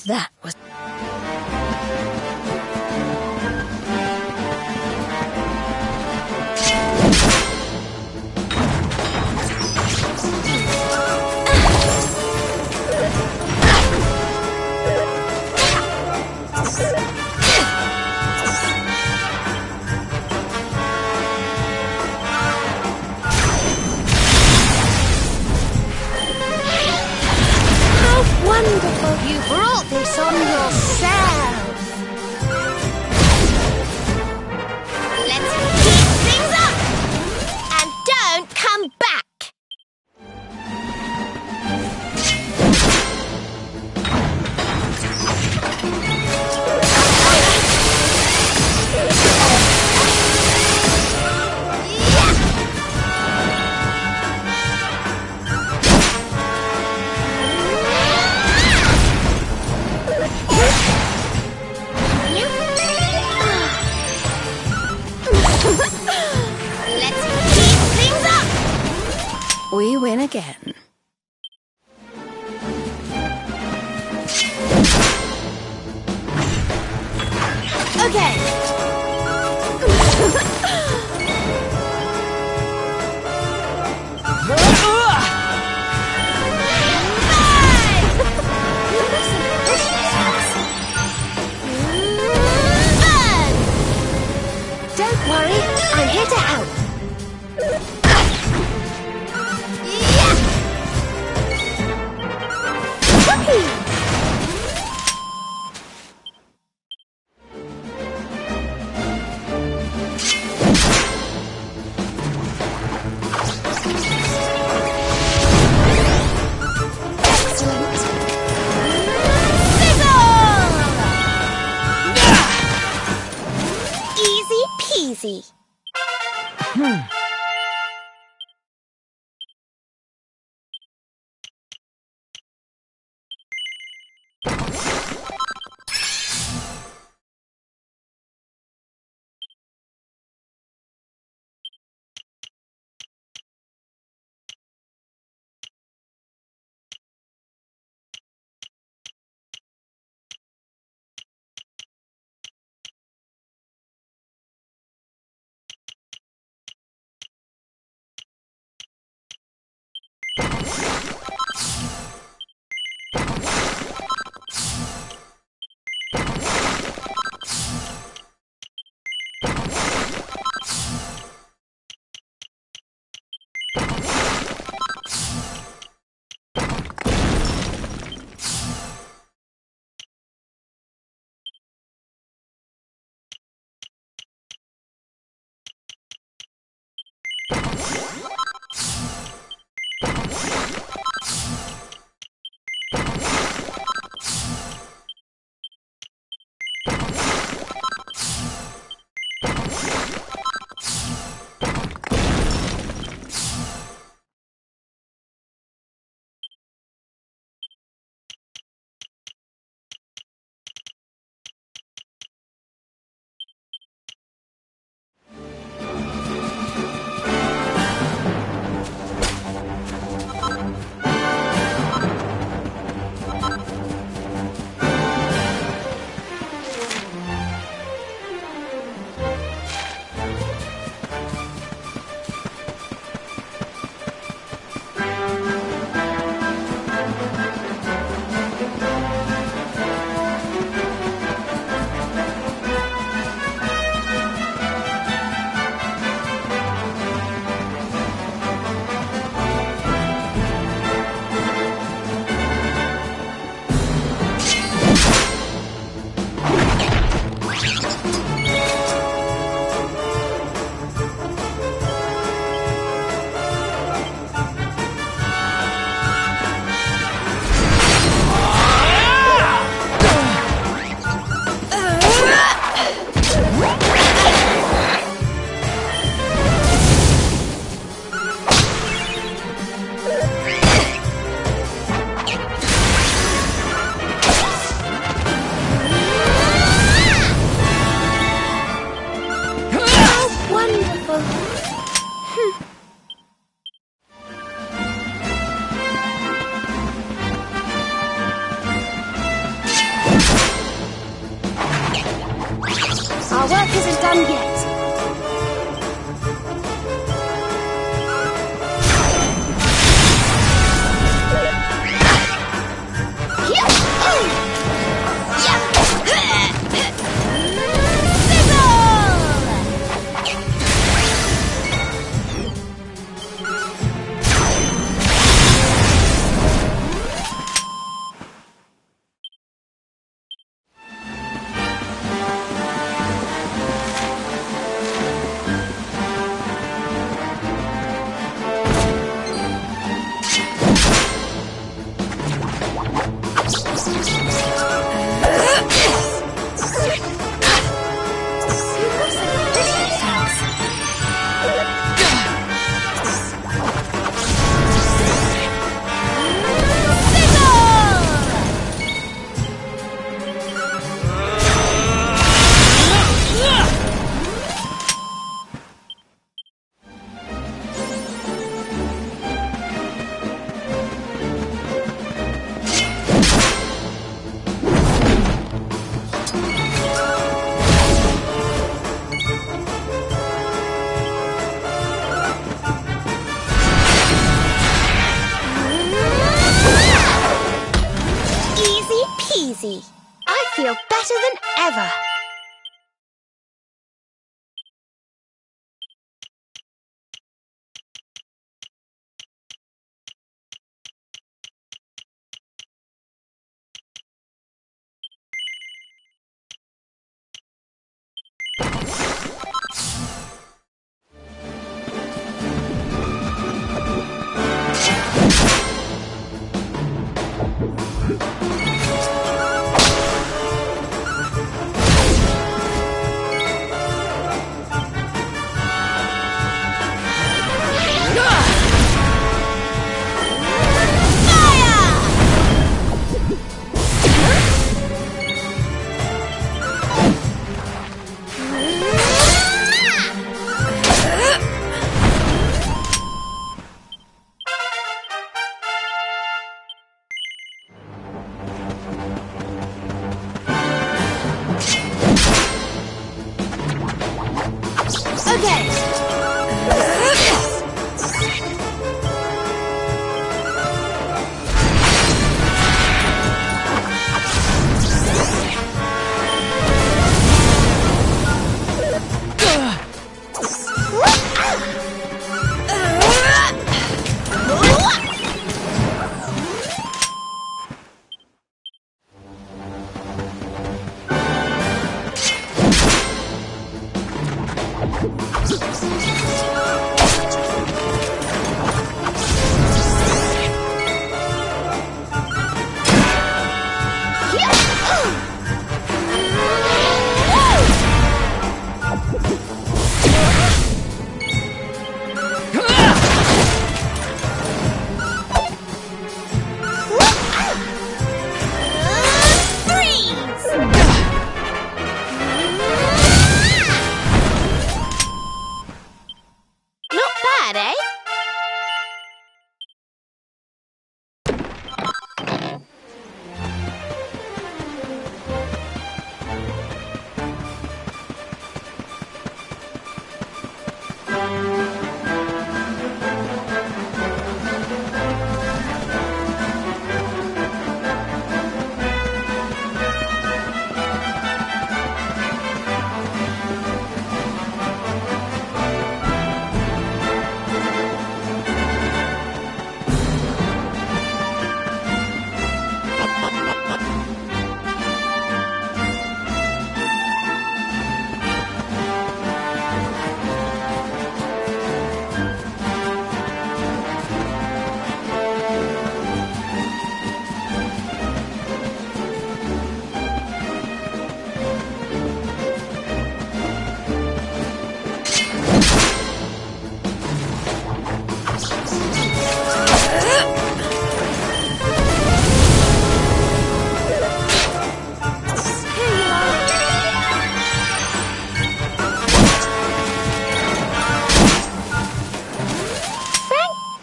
That was... Wonderful! You brought this on yourself! Let's keep things up! And don't come back! Let's keep things up! We win again. Okay. Don't worry, I'm here to help. Whoopee! Excellent. Sizzle! Easy peasy. better than ever.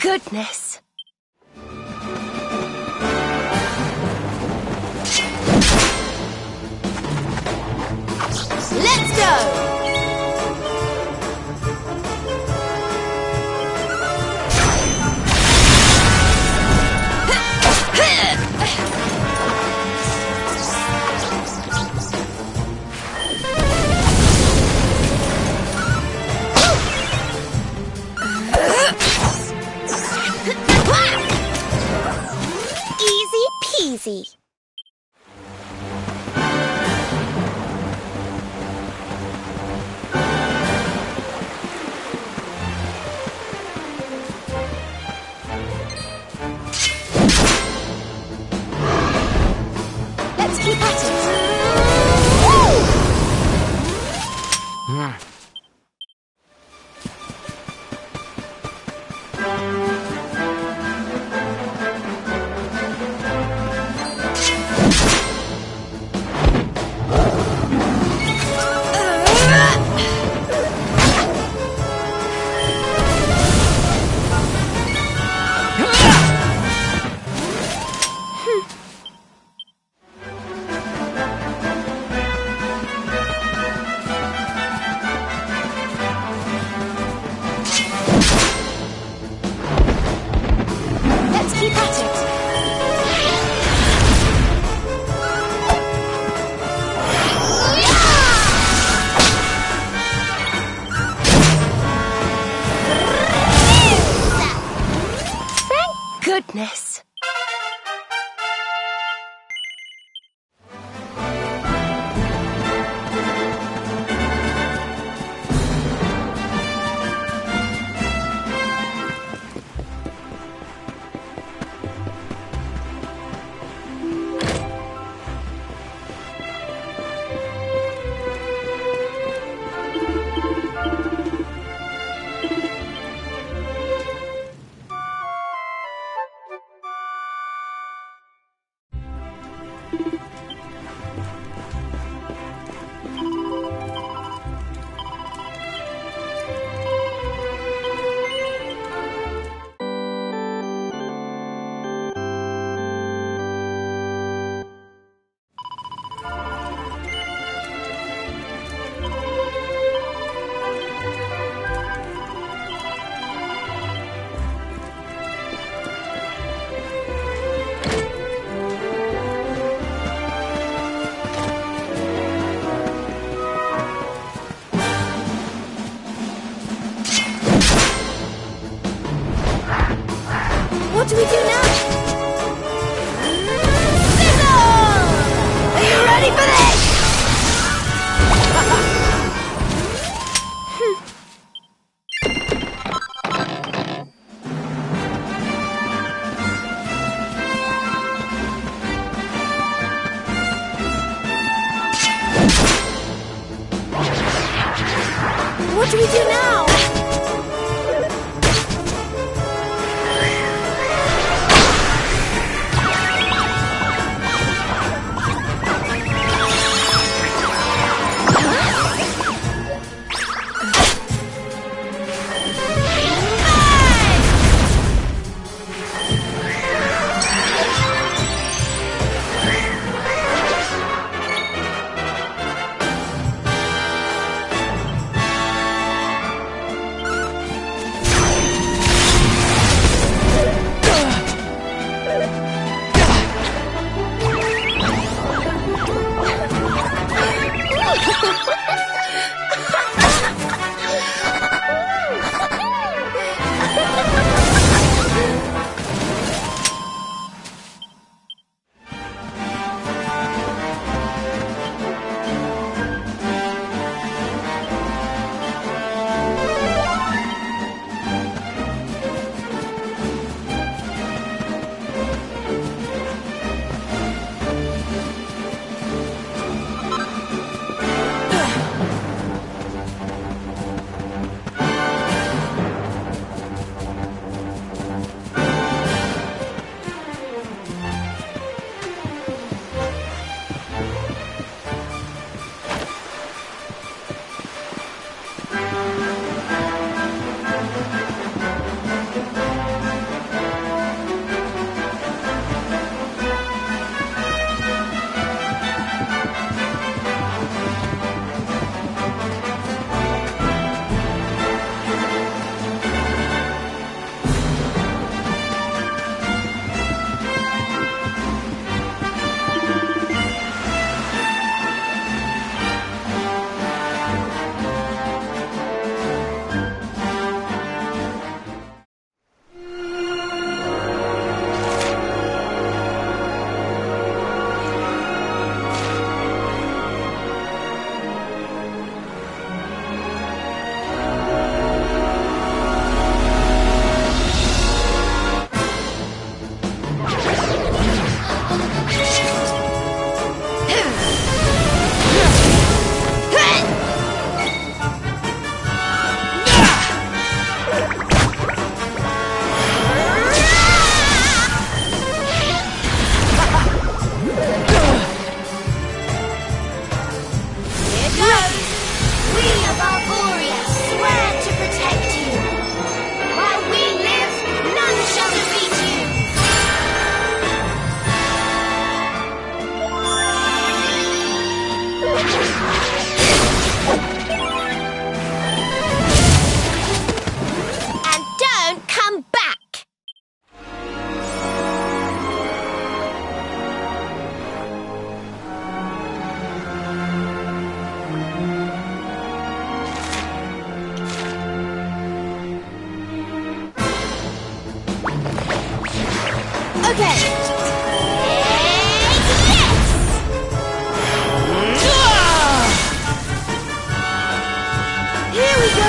Goodness. Let's go! Easy. Let's keep at it. goodness! What do we do now? Sizzle! Are you ready for this? Okay. Here we go!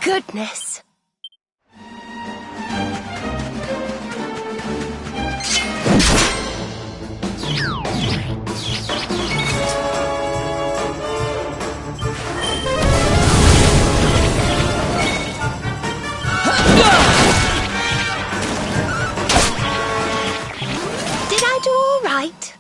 Goodness. Did I do all right?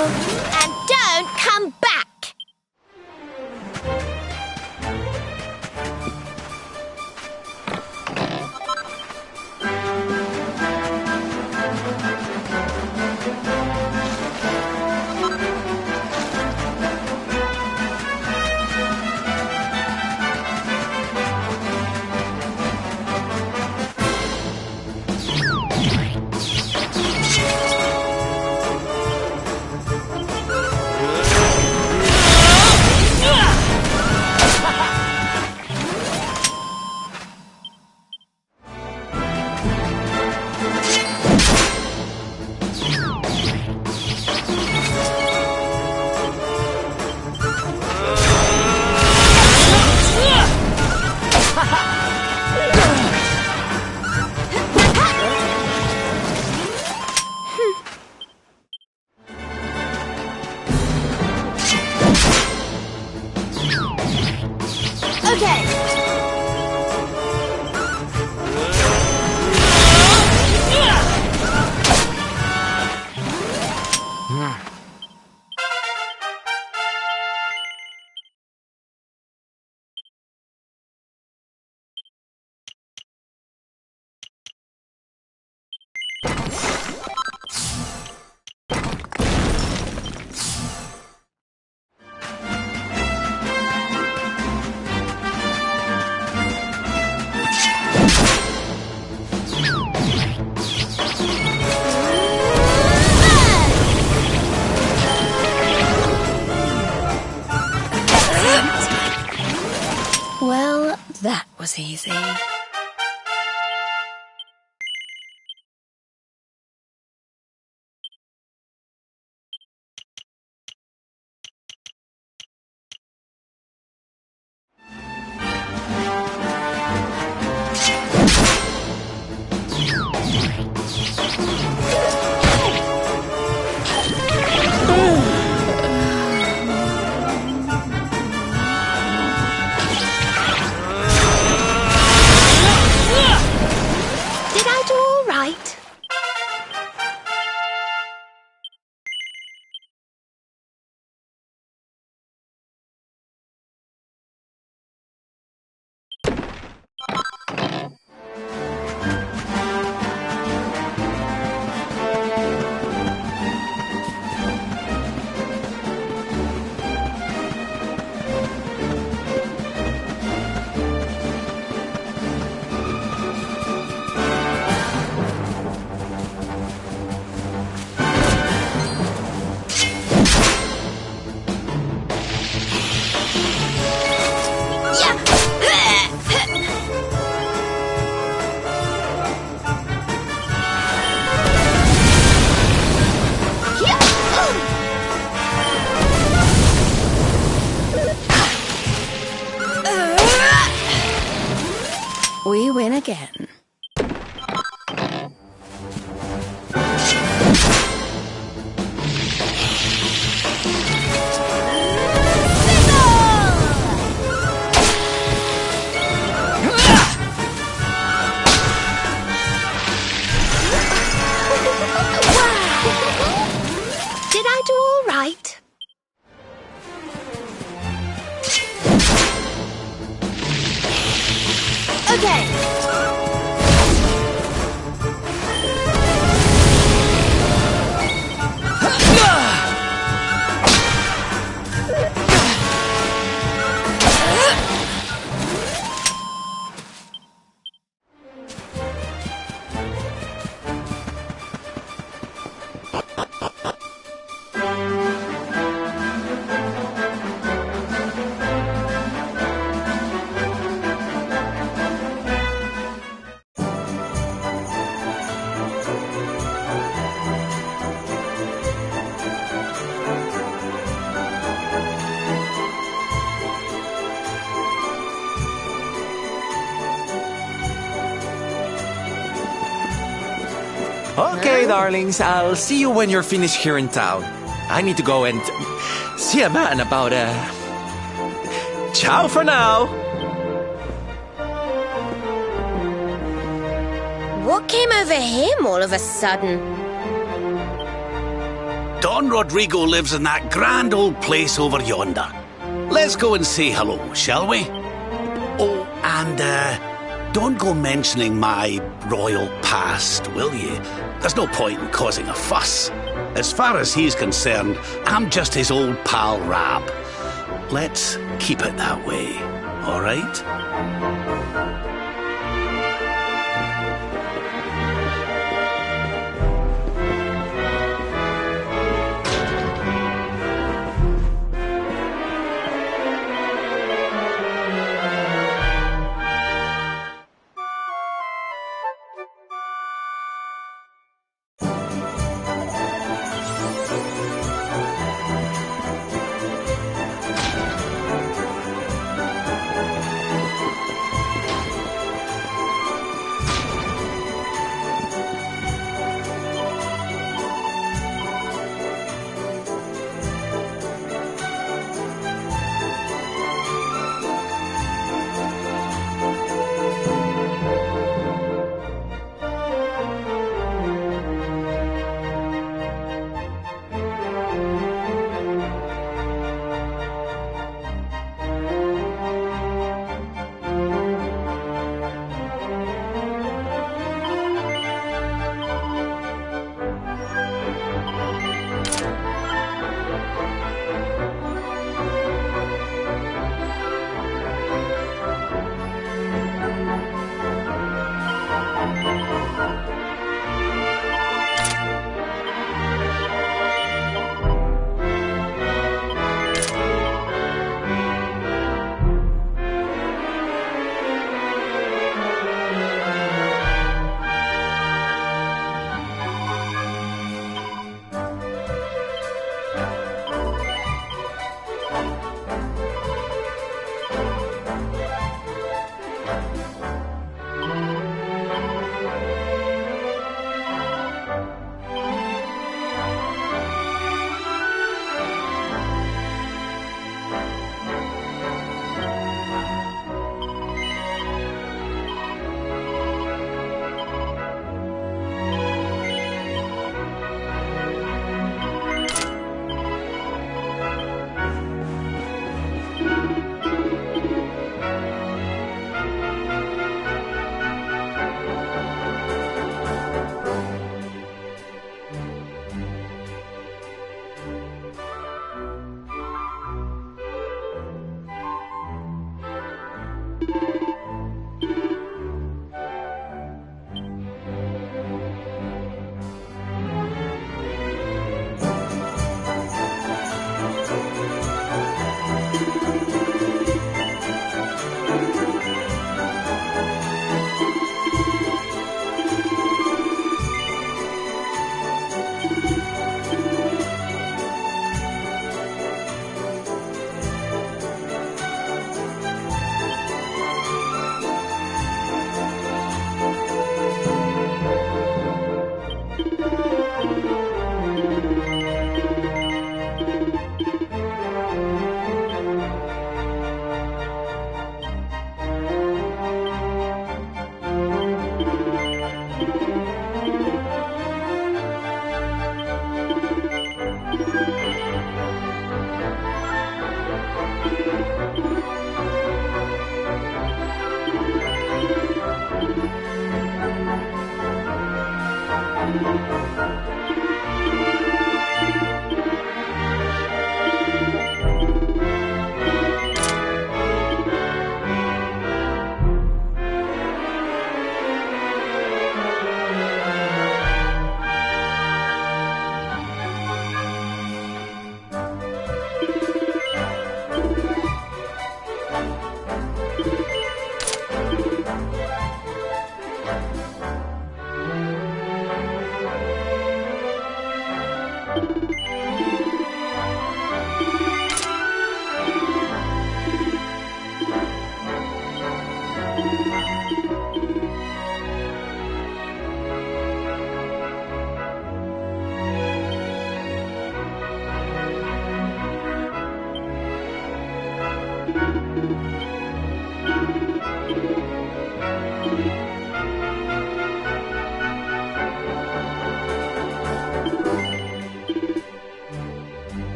And don't come back! was easy. Did I do all right? We win again. Did I do all right? Okay. Okay, darlings, I'll see you when you're finished here in town. I need to go and see a man about ciao for now. What came over him all of a sudden? Don Rodrigo lives in that grand old place over yonder. Let's go and say hello, shall we? Oh, and don't go mentioning my royal past, will you? There's no point in causing a fuss. As far as he's concerned, I'm just his old pal Rab. Let's keep it that way, all right?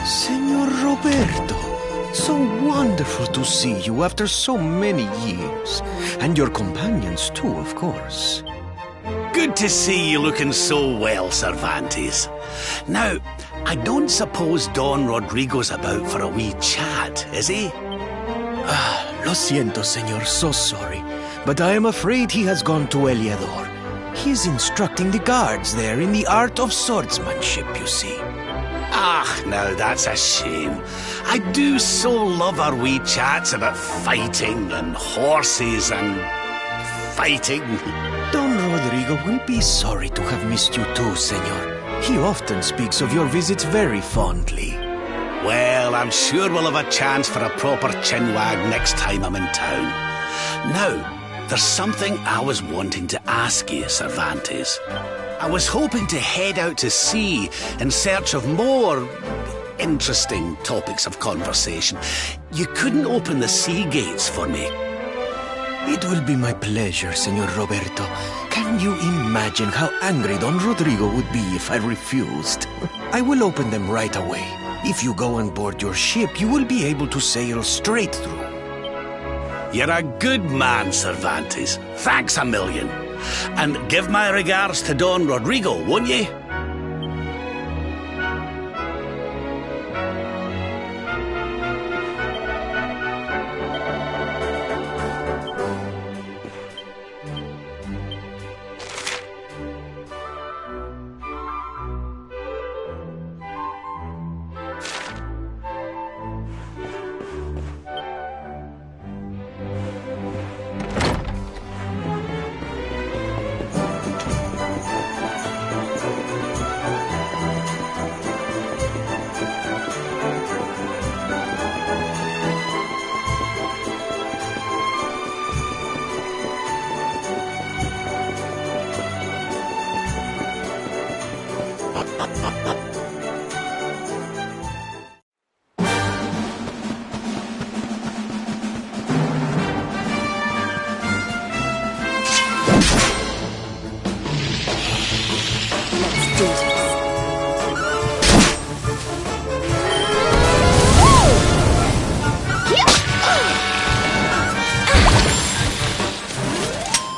Senor Roberto, so wonderful to see you after so many years. And your companions too, of course. Good to see you looking so well, Cervantes. Now, I don't suppose Don Rodrigo's about for a wee chat, is he? Lo siento, senor, so sorry. But I am afraid he has gone to Eliador. He is instructing the guards there in the art of swordsmanship, you see. Ah, now that's a shame. I do so love our wee chats about fighting and horses and fighting. Don Rodrigo will be sorry to have missed you too, senor. He often speaks of your visits very fondly. Well, I'm sure we'll have a chance for a proper chinwag next time I'm in town. Now, there's something I was wanting to ask you, Cervantes. I was hoping to head out to sea in search of more interesting topics of conversation. You couldn't open the sea gates for me. It will be my pleasure, Senor Roberto. Can you imagine how angry Don Rodrigo would be if I refused? I will open them right away. If you go on board your ship, you will be able to sail straight through. You're a good man, Cervantes. Thanks a million. And give my regards to Don Rodrigo, won't ye?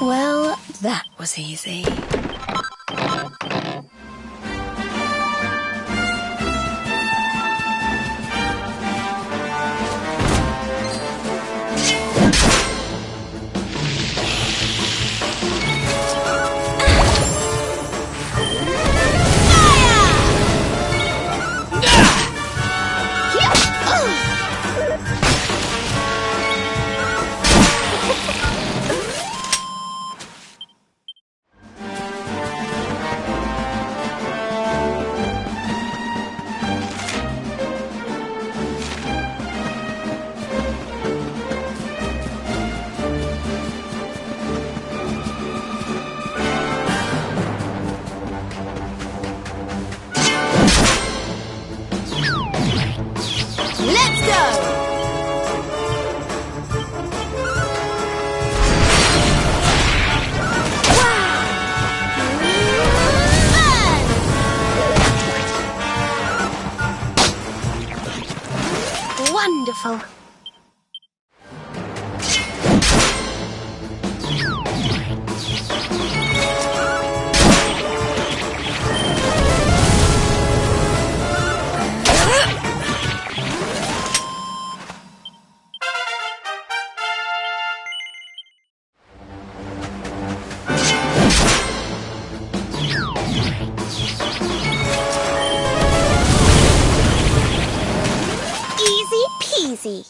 Well, that was easy. careful. Easy peasy.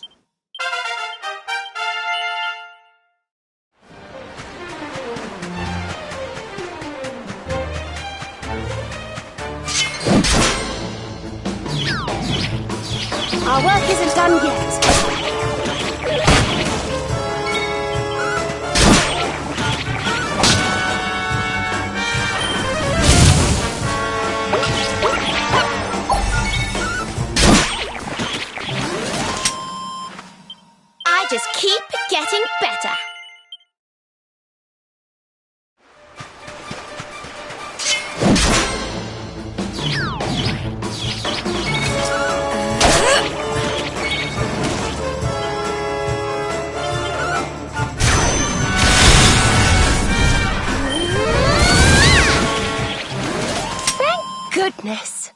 Our work isn't done yet. I just keep getting better. Thank goodness.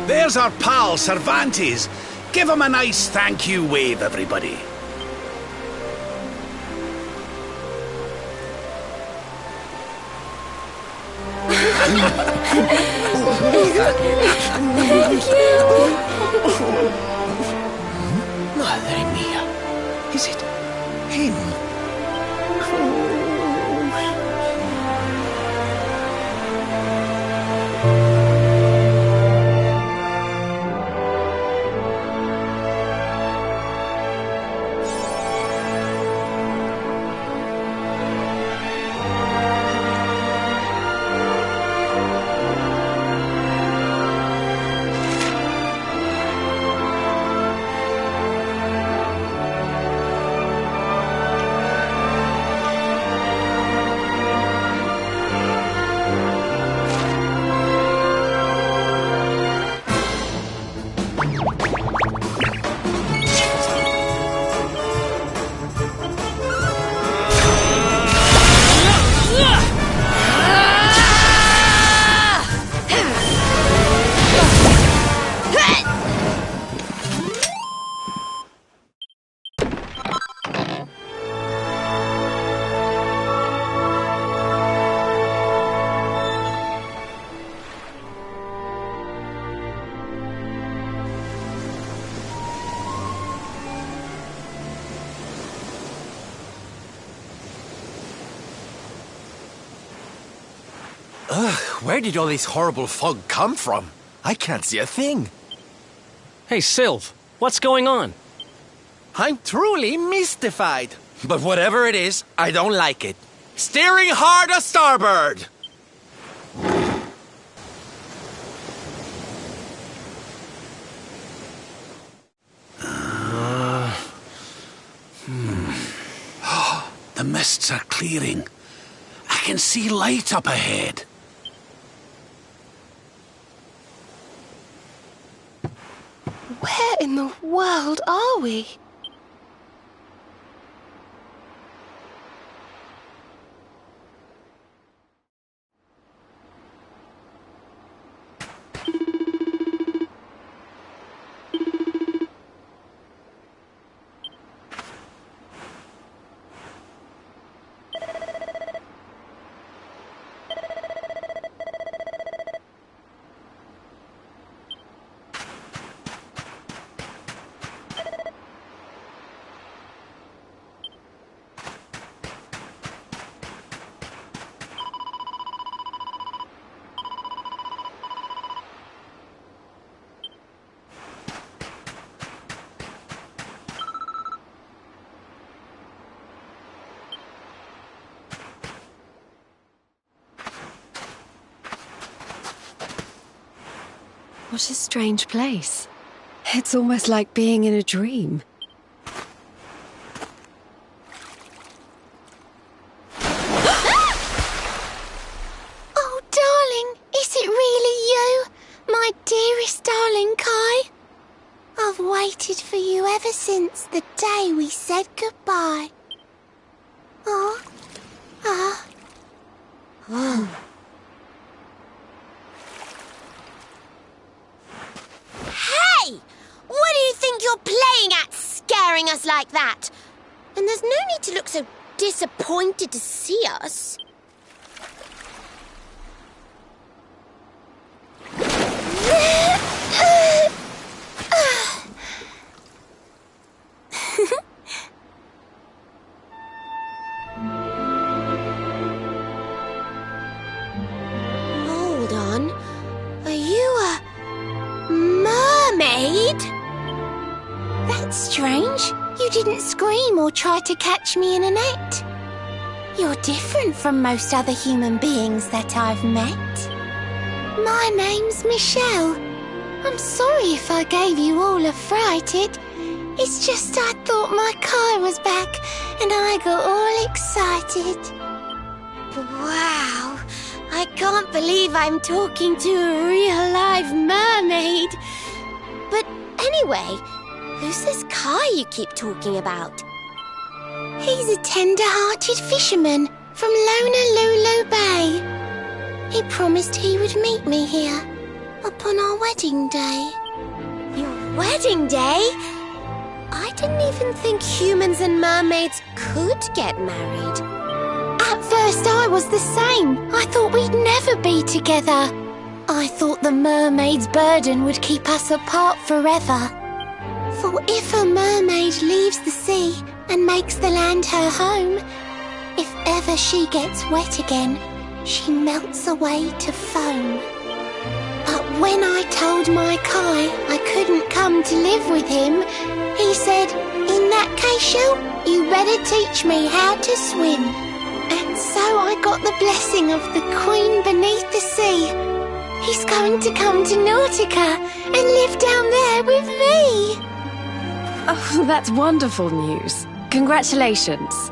There's our pal, Cervantes. Give him a nice thank you wave, everybody. Madre mía. Is it him? Where did all this horrible fog come from? I can't see a thing. Hey, Sylv, what's going on? I'm truly mystified. But whatever it is, I don't like it. Steering hard a starboard! The mists are clearing. I can see light up ahead. Where in the world are we? What a strange place. It's almost like being in a dream. Oh, darling, is it really you? My dearest darling Kai? I've waited for you ever since the day we said goodbye. Oh. Hey! What do you think you're playing at, scaring us like that? And there's no need to look so disappointed to see us. Hold on. Are you a mermaid? That's strange. You didn't scream or try to catch me in a net. You're different from most other human beings that I've met. My name's Michelle. I'm sorry if I gave you all a fright. It's just I thought my Kai was back and I got all excited. Wow, I can't believe I'm talking to a real live mermaid. But anyway, who's this Kai you keep talking about? He's a tender-hearted fisherman from Lonalulu Bay. He promised he would meet me here upon our wedding day. Your wedding day? I didn't even think humans and mermaids could get married. At first I was the same. I thought we'd never be together. I thought the mermaid's burden would keep us apart forever. For if a mermaid leaves the sea and makes the land her home, if ever she gets wet again, she melts away to foam. But when I told my Kai I couldn't come to live with him, he said, in that case, you better teach me how to swim. And so I got the blessing of the Queen beneath the sea. He's going to come to Nautica and live down there with me. Oh, that's wonderful news. Congratulations.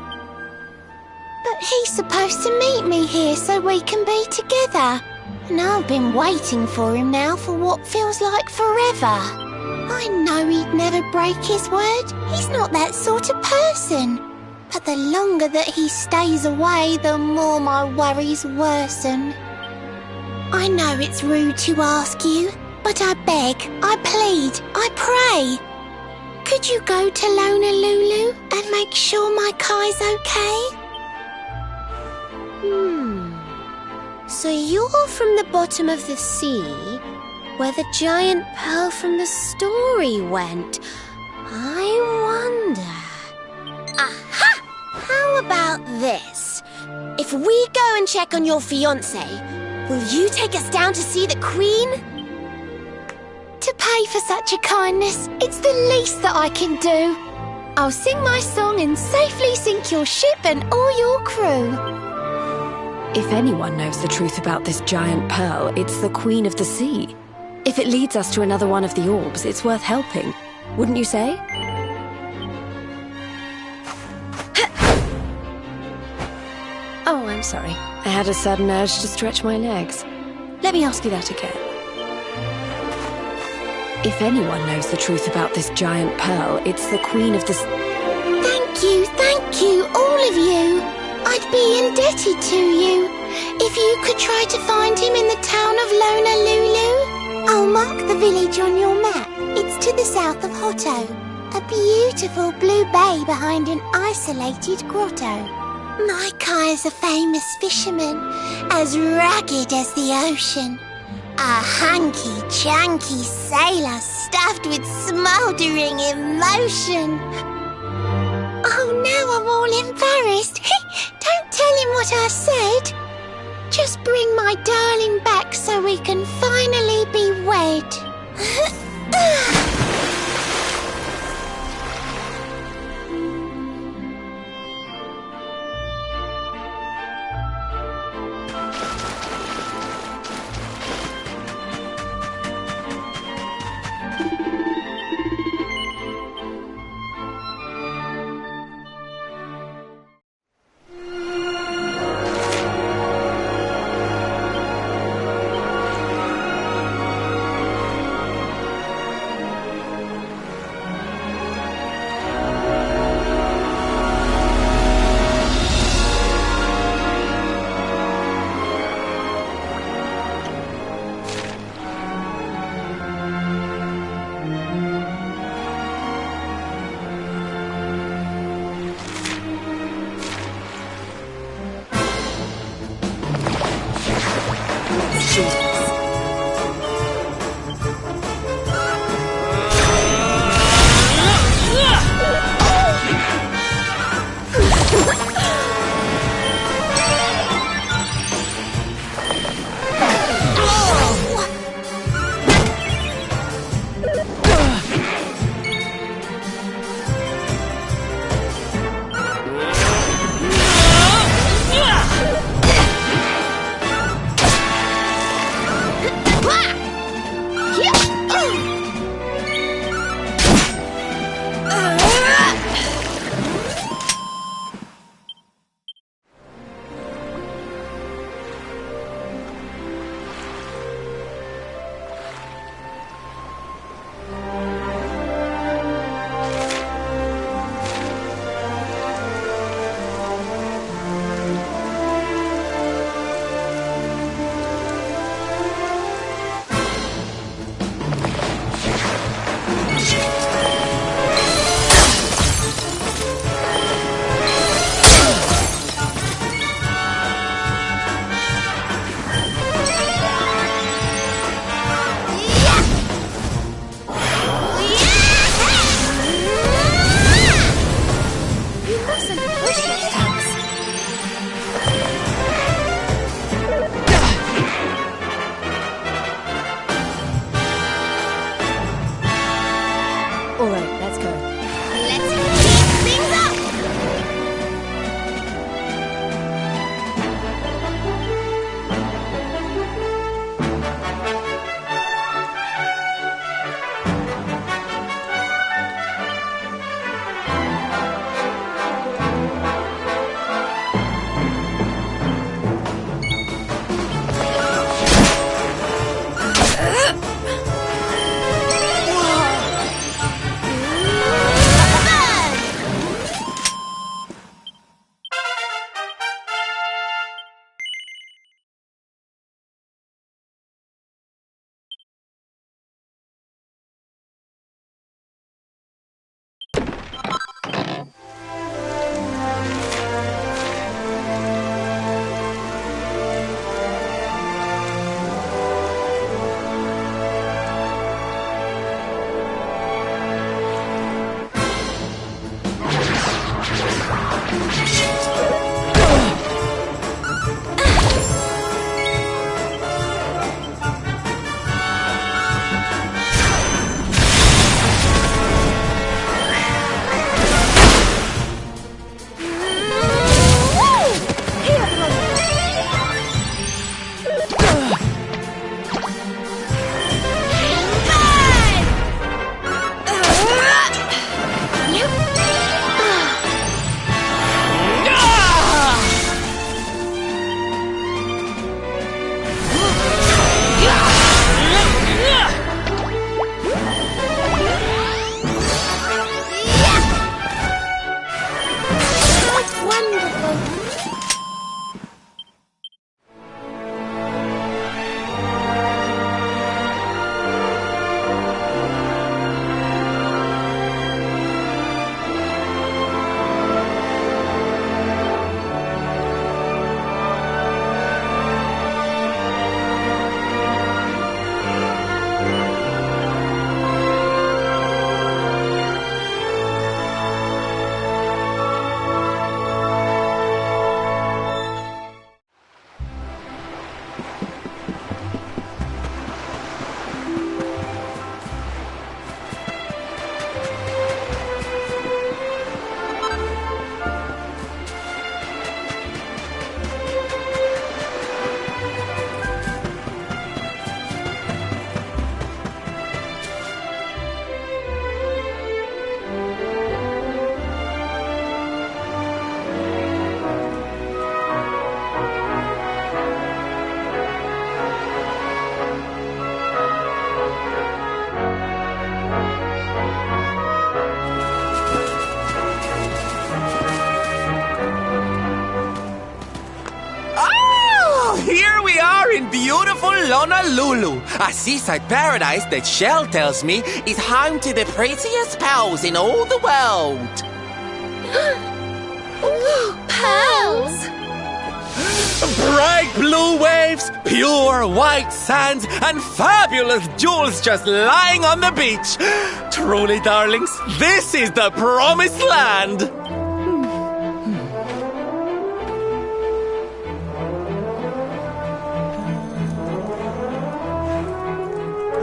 But he's supposed to meet me here so we can be together. And I've been waiting for him now for what feels like forever. I know he'd never break his word. He's not that sort of person. But the longer that he stays away, the more my worries worsen. I know it's rude to ask you, but I beg, I plead, I pray. Could you go to Lonalulu and make sure my Kai's okay? So you're from the bottom of the sea, where the giant pearl from the story went. I wonder... Aha! How about this? If we go and check on your fiancé, will you take us down to see the Queen? To pay for such a kindness, it's the least that I can do. I'll sing my song and safely sink your ship and all your crew. If anyone knows the truth about this giant pearl, it's the Queen of the Sea. If it leads us to another one of the orbs, it's worth helping. Wouldn't you say? Oh, I'm sorry. I had a sudden urge to stretch my legs. Let me ask you that again. If anyone knows the truth about this giant pearl, it's the Queen of the Sea. Thank you, all of you. I'd be indebted to you. If you could try to find him in the town of Lonalulu. I'll mark the village on your map. It's to the south of Hotto. A beautiful blue bay behind an isolated grotto. My Kai's a famous fisherman, as rugged as the ocean. A hanky-chanky sailor stuffed with smouldering emotion. Oh, now I'm all embarrassed. Don't tell him what I said. Just bring my darling back so we can finally be wed. Jesus. Honolulu, a seaside paradise that Shell tells me is home to the prettiest pearls in all the world. Pearls? Bright blue waves! waves, pure white sands, and fabulous jewels just lying on the beach. Truly, darlings, this is the promised land.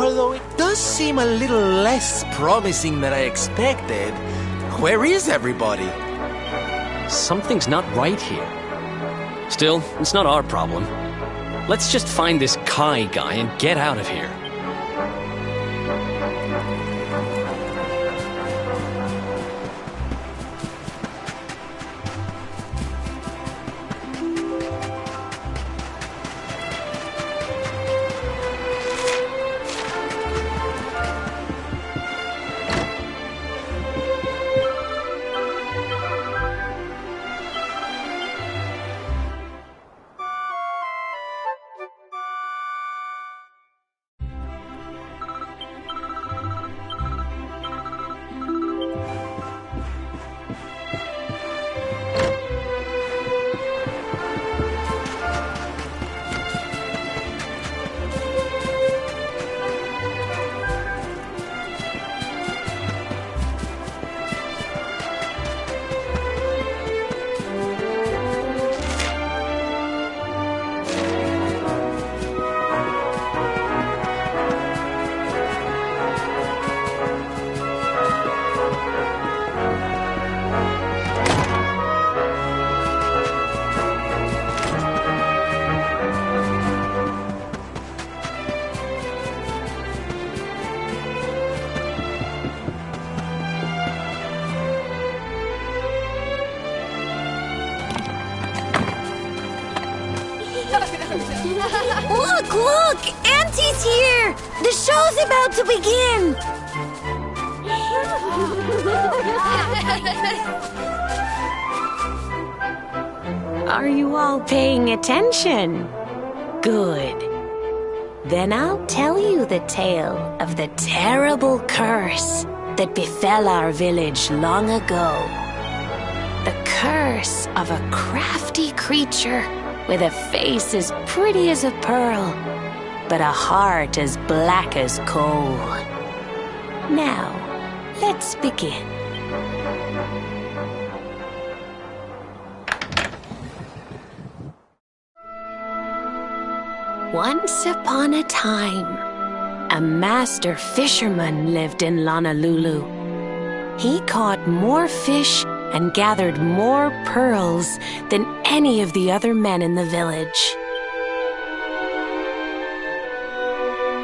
Although it does seem a little less promising than I expected, where is everybody? Something's not right here. Still, it's not our problem. Let's just find this Kai guy and get out of here. Look! Auntie's here! The show's about to begin! Are you all paying attention? Good. Then I'll tell you the tale of the terrible curse that befell our village long ago. The curse of a crafty creature with a face as pretty as a pearl, but a heart as black as coal. Now, let's begin. Once upon a time, a master fisherman lived in Honolulu. He caught more fish and gathered more pearls than any of the other men in the village.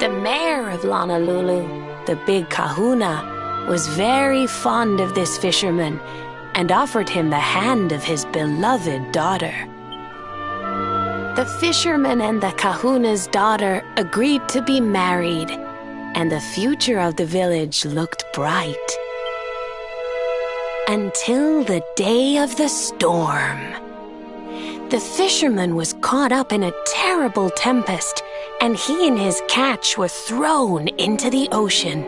The mayor of Honolulu, the big kahuna, was very fond of this fisherman and offered him the hand of his beloved daughter. The fisherman and the kahuna's daughter agreed to be married, and the future of the village looked bright. Until the day of the storm. The fisherman was caught up in a terrible tempest, and he and his catch were thrown into the ocean.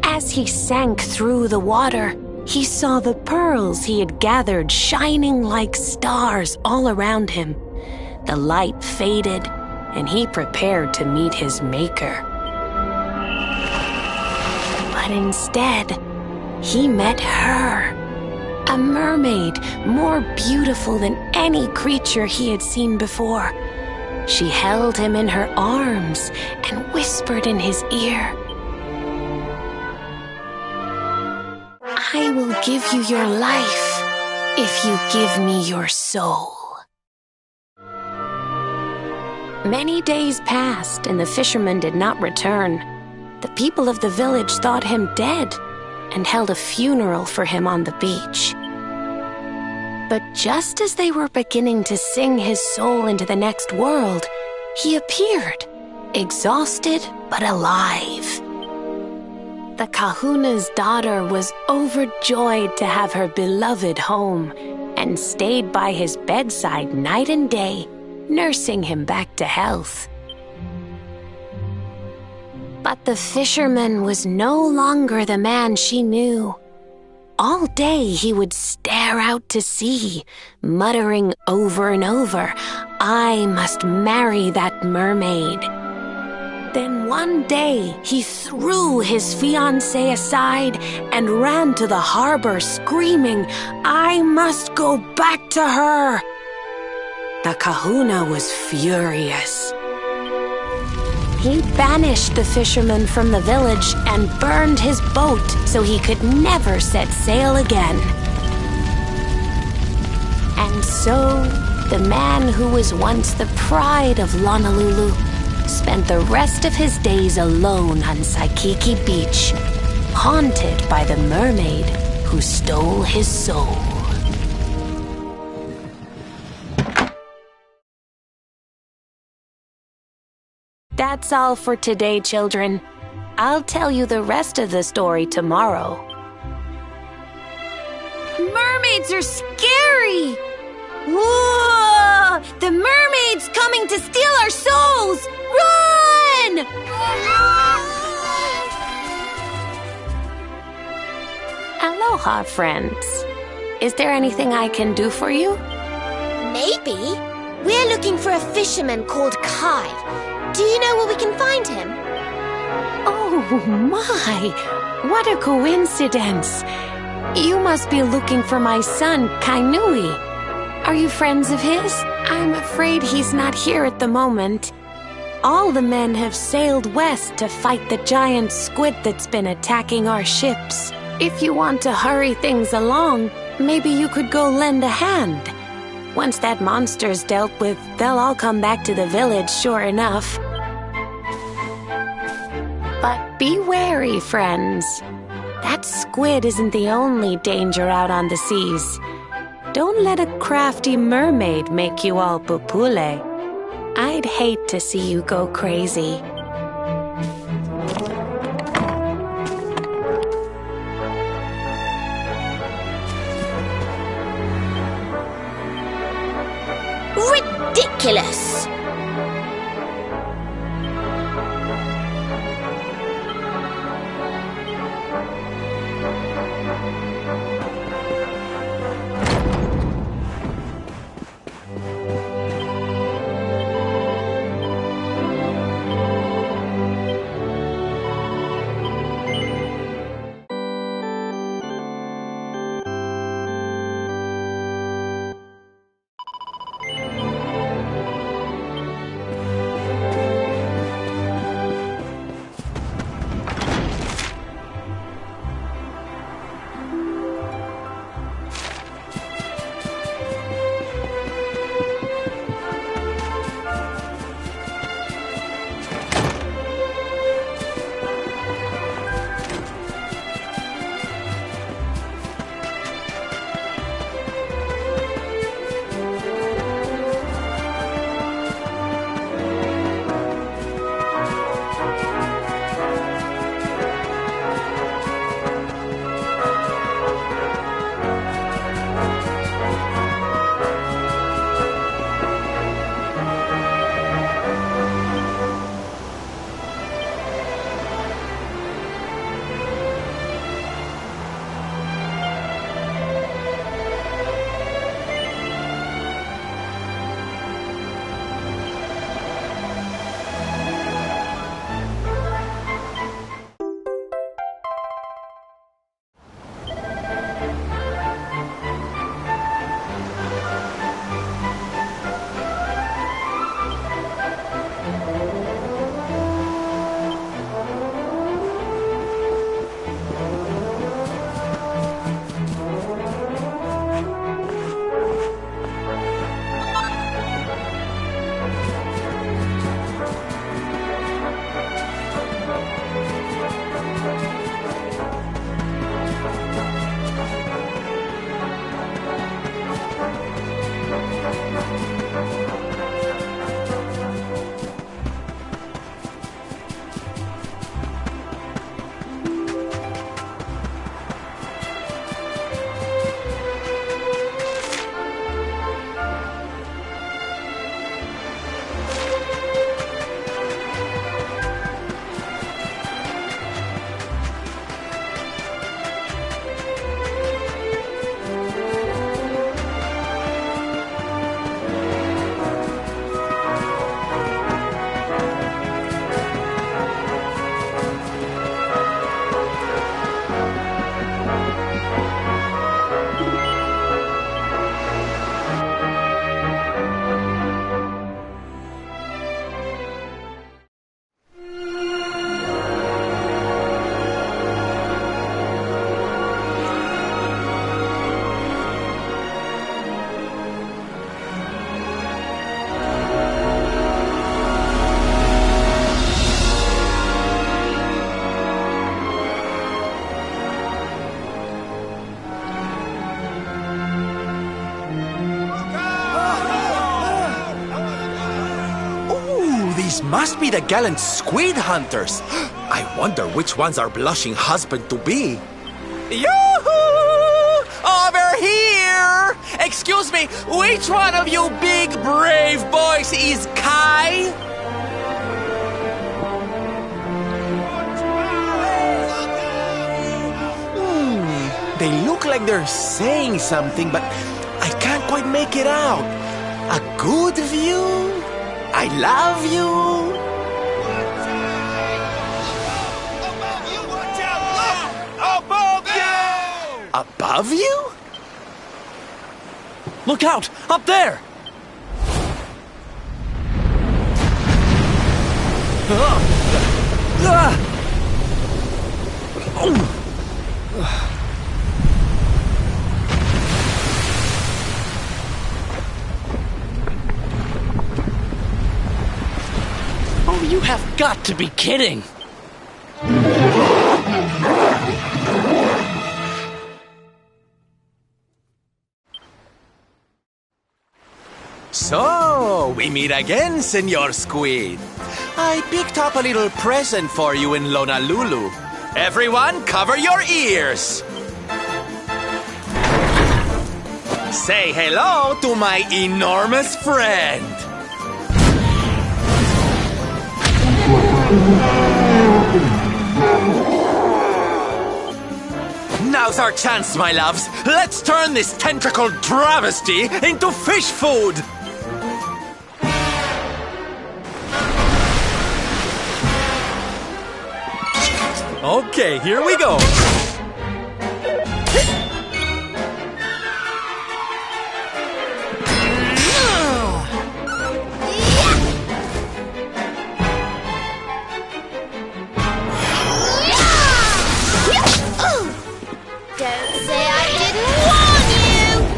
As he sank through the water, he saw the pearls he had gathered shining like stars all around him. The light faded, and he prepared to meet his maker. But instead, he met her, a mermaid more beautiful than any creature he had seen before. She held him in her arms and whispered in his ear, "I will give you your life if you give me your soul." Many days passed, and the fisherman did not return. The people of the village thought him dead and held a funeral for him on the beach. But just as they were beginning to sing his soul into the next world, he appeared, exhausted but alive. The kahuna's daughter was overjoyed to have her beloved home and stayed by his bedside night and day, nursing him back to health. But the fisherman was no longer the man she knew. All day he would stare out to sea, muttering over and over, "I must marry that mermaid." Then one day he threw his fiancée aside and ran to the harbor screaming, "I must go back to her." The kahuna was furious. He banished the fisherman from the village and burned his boat so he could never set sail again. And so, the man who was once the pride of Honolulu spent the rest of his days alone on Saikiki Beach, haunted by the mermaid who stole his soul. That's all for today, children. I'll tell you the rest of the story tomorrow. Mermaids are scary! Whoa! The mermaid's coming to steal our souls! Run! Aloha, friends. Is there anything I can do for you? Maybe. We're looking for a fisherman called Kai. Do you know where we can find him? Oh, my! What a coincidence! You must be looking for my son, Kainui. Are you friends of his? I'm afraid he's not here at the moment. All the men have sailed west to fight the giant squid that's been attacking our ships. If you want to hurry things along, maybe you could go lend a hand. Once that monster's dealt with, they'll all come back to the village, sure enough. But be wary, friends. That squid isn't the only danger out on the seas. Don't let a crafty mermaid make you all pupule. I'd hate to see you go crazy. Ridiculous! These must be the gallant squid hunters. I wonder which one's our blushing husband to be. Yoo-hoo! Over here! Excuse me, which one of you big brave boys is Kai? They look like they're saying something, but I can't quite make it out. A good view? I love you? Above you? Look out! Up there! Oh, you have got to be kidding! So, we meet again, Senor Squid. I picked up a little present for you in Lonalulu. Everyone, cover your ears. Say hello to my enormous friend. Now's our chance, my loves. Let's turn this tentacled travesty into fish food. Okay, here we go. Don't say I didn't warn you!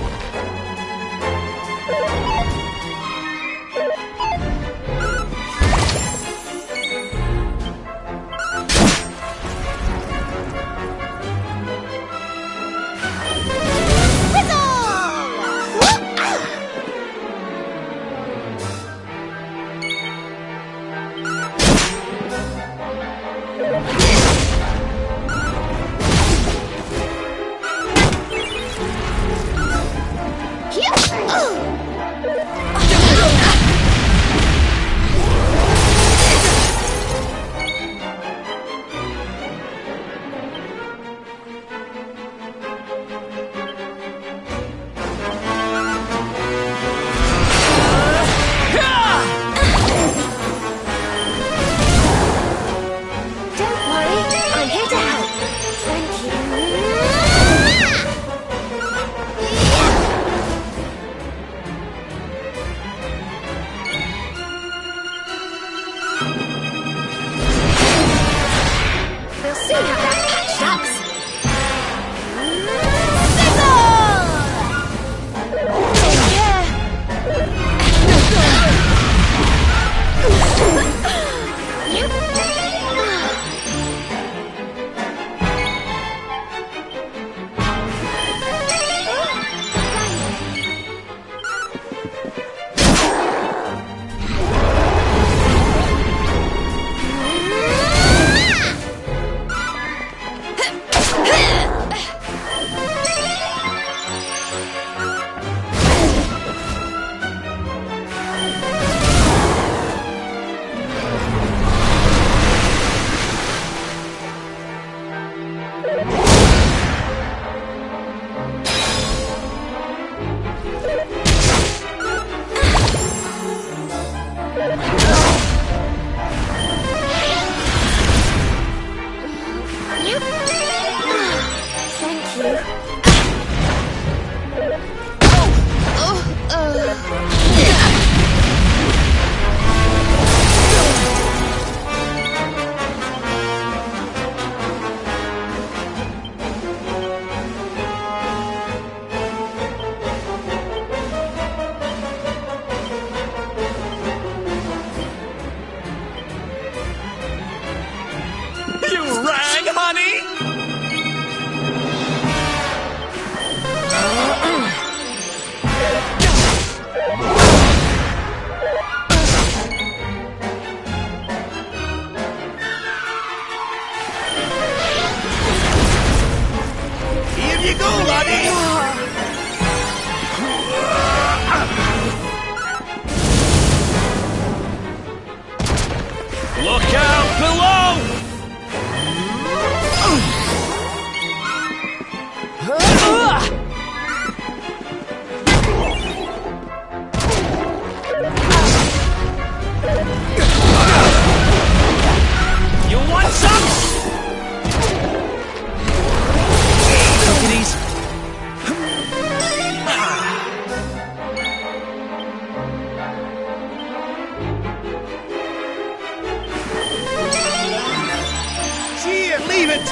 Thank you.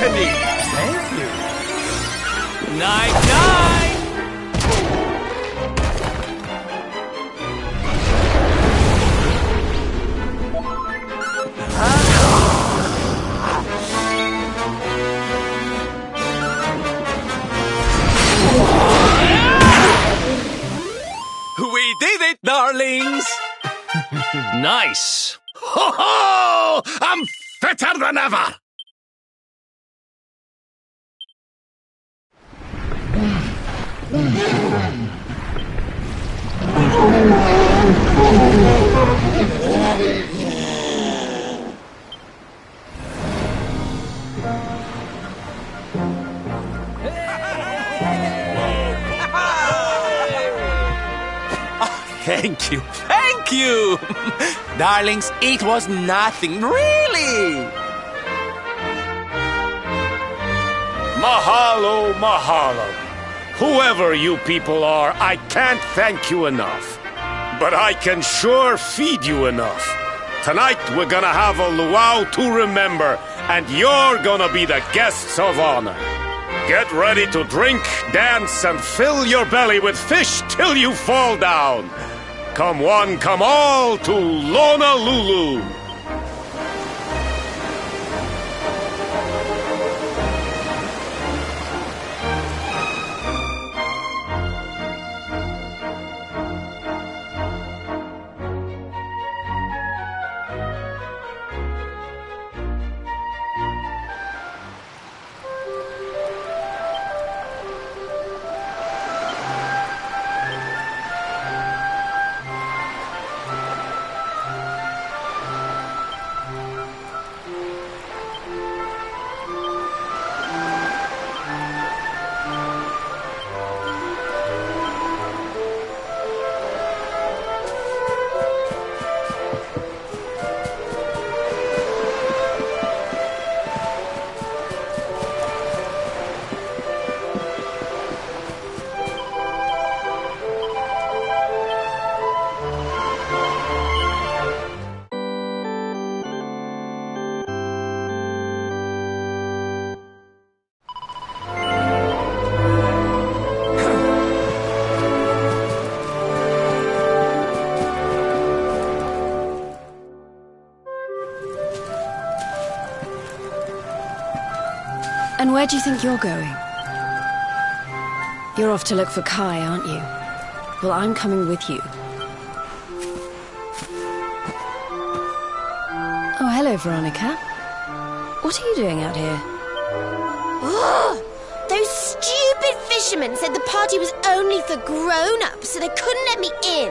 Certainly. Thank you. Night-night! We did it, darlings! Nice! Ho ho! I'm fitter than ever! Thank you, thank you! Darlings, it was nothing, really! Mahalo, mahalo. Whoever you people are, I can't thank you enough. But I can sure feed you enough. Tonight we're gonna have a luau to remember, and you're gonna be the guests of honor. Get ready to drink, dance, and fill your belly with fish till you fall down. Come one, come all to Lonalulu. And where do you think you're going? You're off to look for Kai, aren't you? Well, I'm coming with you. Oh, hello, Veronica. What are you doing out here? Those stupid fishermen said the party was only for grown-ups, so they couldn't let me in.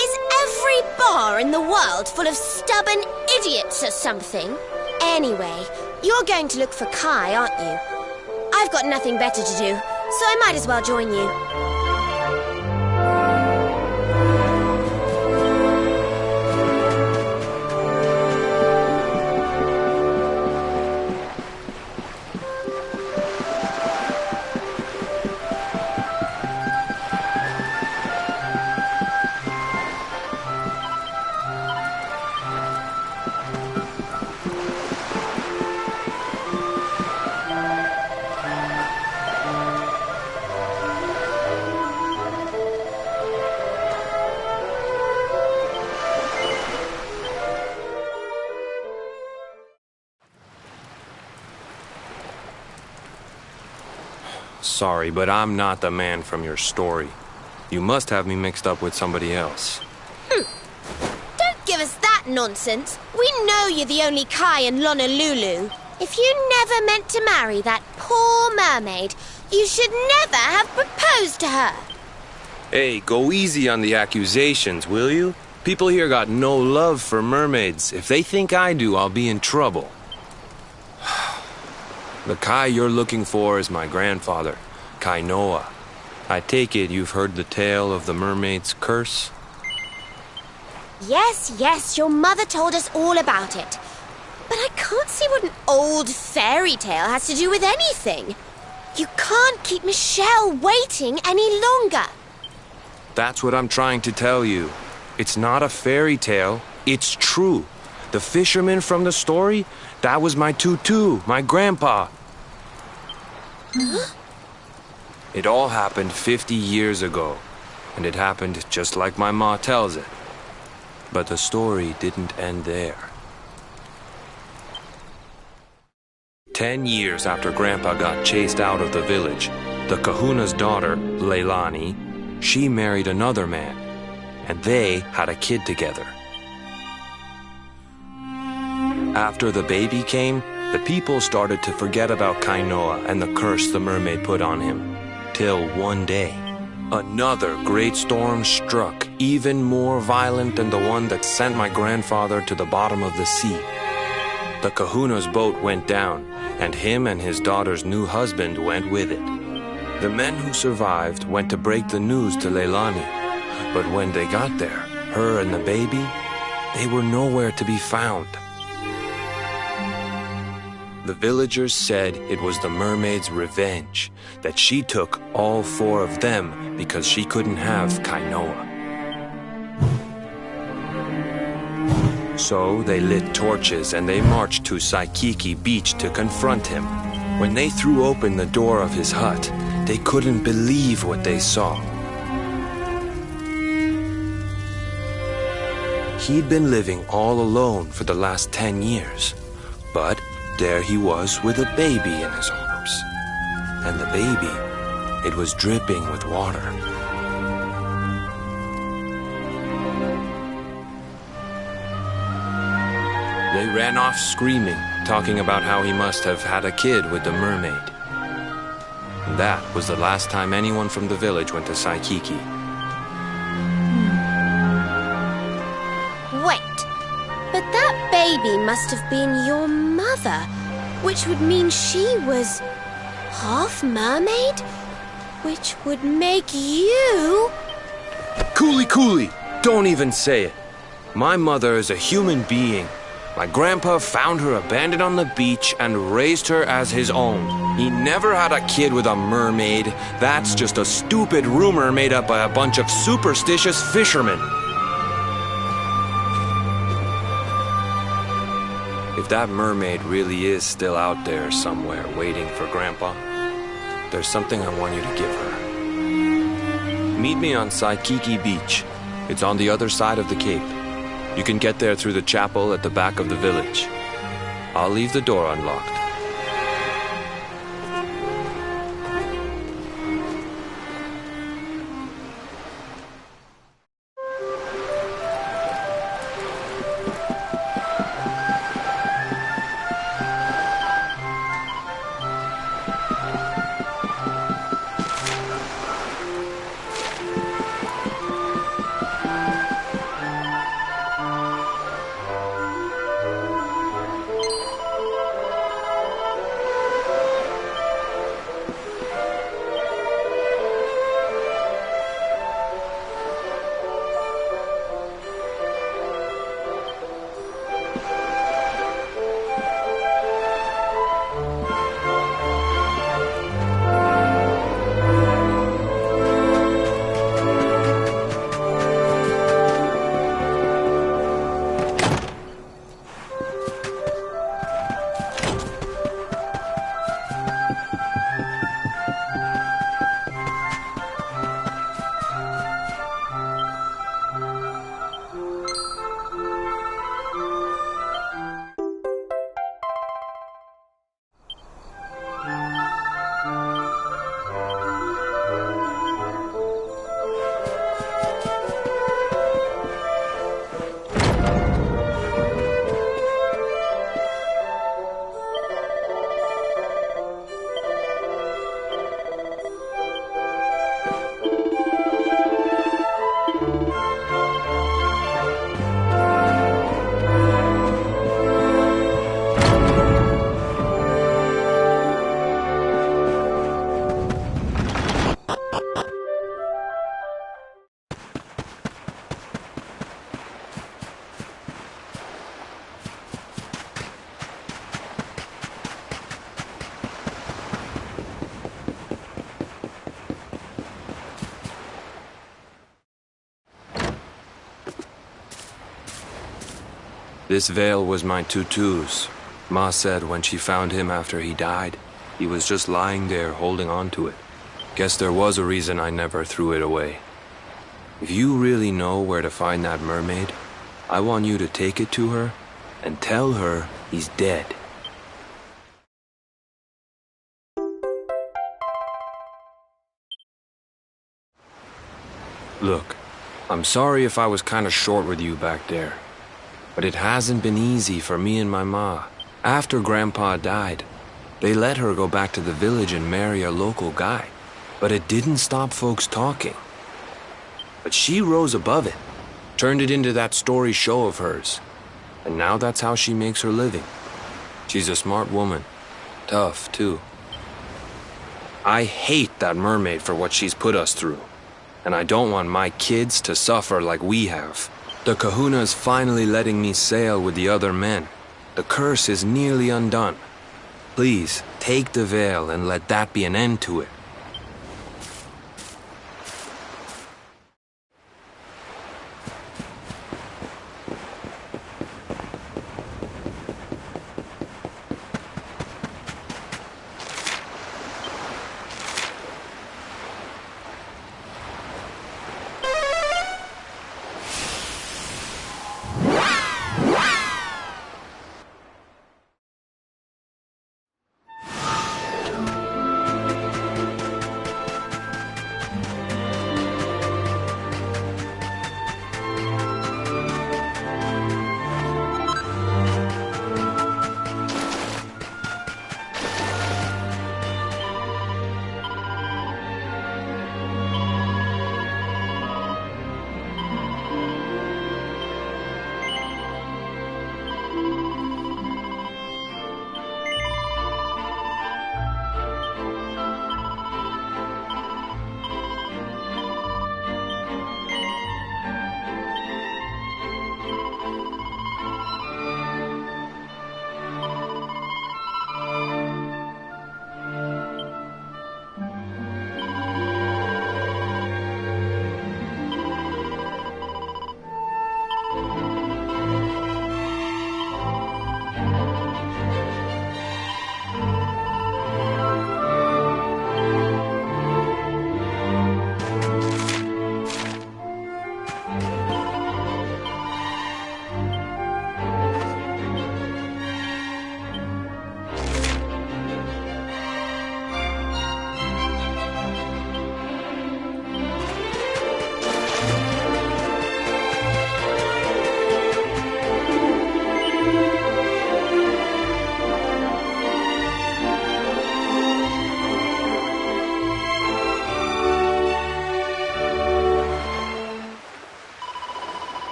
Is every bar in the world full of stubborn idiots or something? Anyway, you're going to look for Kai, aren't you? I've got nothing better to do, so I might as well join you. Sorry, but I'm not the man from your story. You must have me mixed up with somebody else. Don't give us that nonsense. We know you're the only Kai in Lonalulu. If you never meant to marry that poor mermaid, you should never have proposed to her. Hey, go easy on the accusations, will you? People here got no love for mermaids. If they think I do, I'll be in trouble. The Kai you're looking for is my grandfather, Kainoa. I take it you've heard the tale of the mermaid's curse? Yes, your mother told us all about it. But I can't see what an old fairy tale has to do with anything. You can't keep Michelle waiting any longer. That's what I'm trying to tell you. It's not a fairy tale, it's true. The fisherman from the story, that was my tutu, my grandpa. It all happened 50 years ago, and it happened just like my ma tells it. But the story didn't end there. 10 years after Grandpa got chased out of the village, the kahuna's daughter, Leilani, she married another man, and they had a kid together. After the baby came, the people started to forget about Kainoa and the curse the mermaid put on him. Till one day, another great storm struck, even more violent than the one that sent my grandfather to the bottom of the sea. The kahuna's boat went down, and him and his daughter's new husband went with it. The men who survived went to break the news to Leilani, but when they got there, her and the baby, they were nowhere to be found. The villagers said it was the mermaid's revenge, that she took all 4 of them because she couldn't have Kainoa. So they lit torches and they marched to Saikiki Beach to confront him. When they threw open the door of his hut, they couldn't believe what they saw. He'd been living all alone for the last 10 years, but there he was with a baby in his arms. And the baby, it was dripping with water. They ran off screaming, talking about how he must have had a kid with the mermaid. And that was the last time anyone from the village went to Saikiki. Wait, but that baby must have been your mother, which would mean she was half mermaid, which would make you... Cooley! Don't even say it. My mother is a human being. My grandpa found her abandoned on the beach and raised her as his own. He never had a kid with a mermaid. That's just a stupid rumor made up by a bunch of superstitious fishermen. If that mermaid really is still out there somewhere waiting for Grandpa, there's something I want you to give her. Meet me on Saikiki Beach. It's on the other side of the cape. You can get there through the chapel at the back of the village. I'll leave the door unlocked. This veil was my tutu's, Ma said when she found him after he died. He was just lying there holding on to it. Guess there was a reason I never threw it away. If you really know where to find that mermaid, I want you to take it to her and tell her he's dead. Look, I'm sorry if I was kinda short with you back there, but it hasn't been easy for me and my ma. After Grandpa died, they let her go back to the village and marry a local guy, but it didn't stop folks talking. But she rose above it, turned it into that story show of hers, and now that's how she makes her living. She's a smart woman, tough too. I hate that mermaid for what she's put us through, and I don't want my kids to suffer like we have. The Kahuna's finally letting me sail with the other men. The curse is nearly undone. Please, take the veil and let that be an end to it.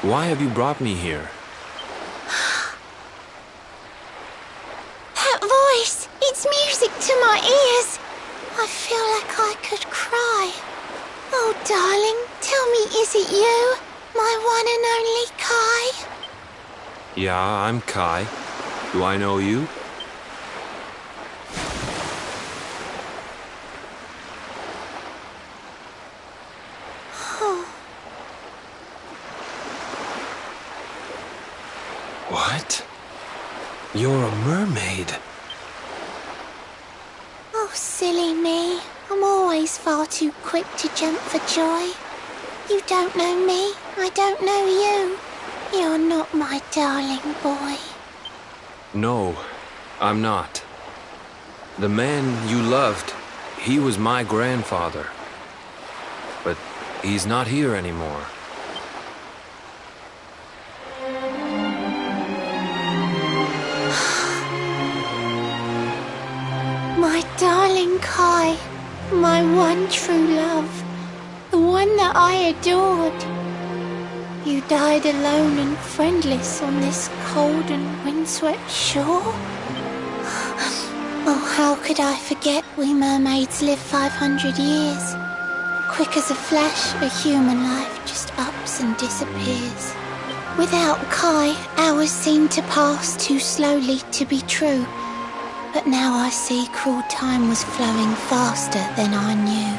Why have you brought me here? That voice! It's music to my ears! I feel like I could cry. Oh, darling, tell me, is it you? My one and only Kai? Yeah, I'm Kai. Do I know you? What? You're a mermaid. Oh, silly me. I'm always far too quick to jump for joy. You don't know me, I don't know you. You're not my darling boy. No, I'm not. The man you loved, he was my grandfather. But he's not here anymore. My darling Kai, my one true love, the one that I adored. You died alone and friendless on this cold and windswept shore? Oh, how could I forget we mermaids live 500 years? Quick as a flash, a human life just ups and disappears. Without Kai, hours seem to pass too slowly to be true. But now I see cruel time was flowing faster than I knew.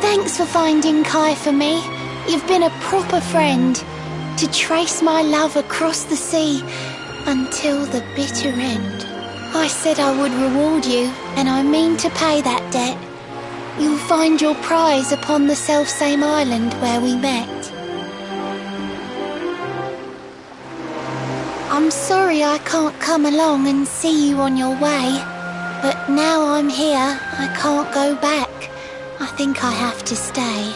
Thanks for finding Kai for me. You've been a proper friend. To trace my love across the sea until the bitter end. I said I would reward you, and I mean to pay that debt. You'll find your prize upon the selfsame island where we met. I'm sorry I can't come along and see you on your way, but now I'm here, I can't go back. I think I have to stay.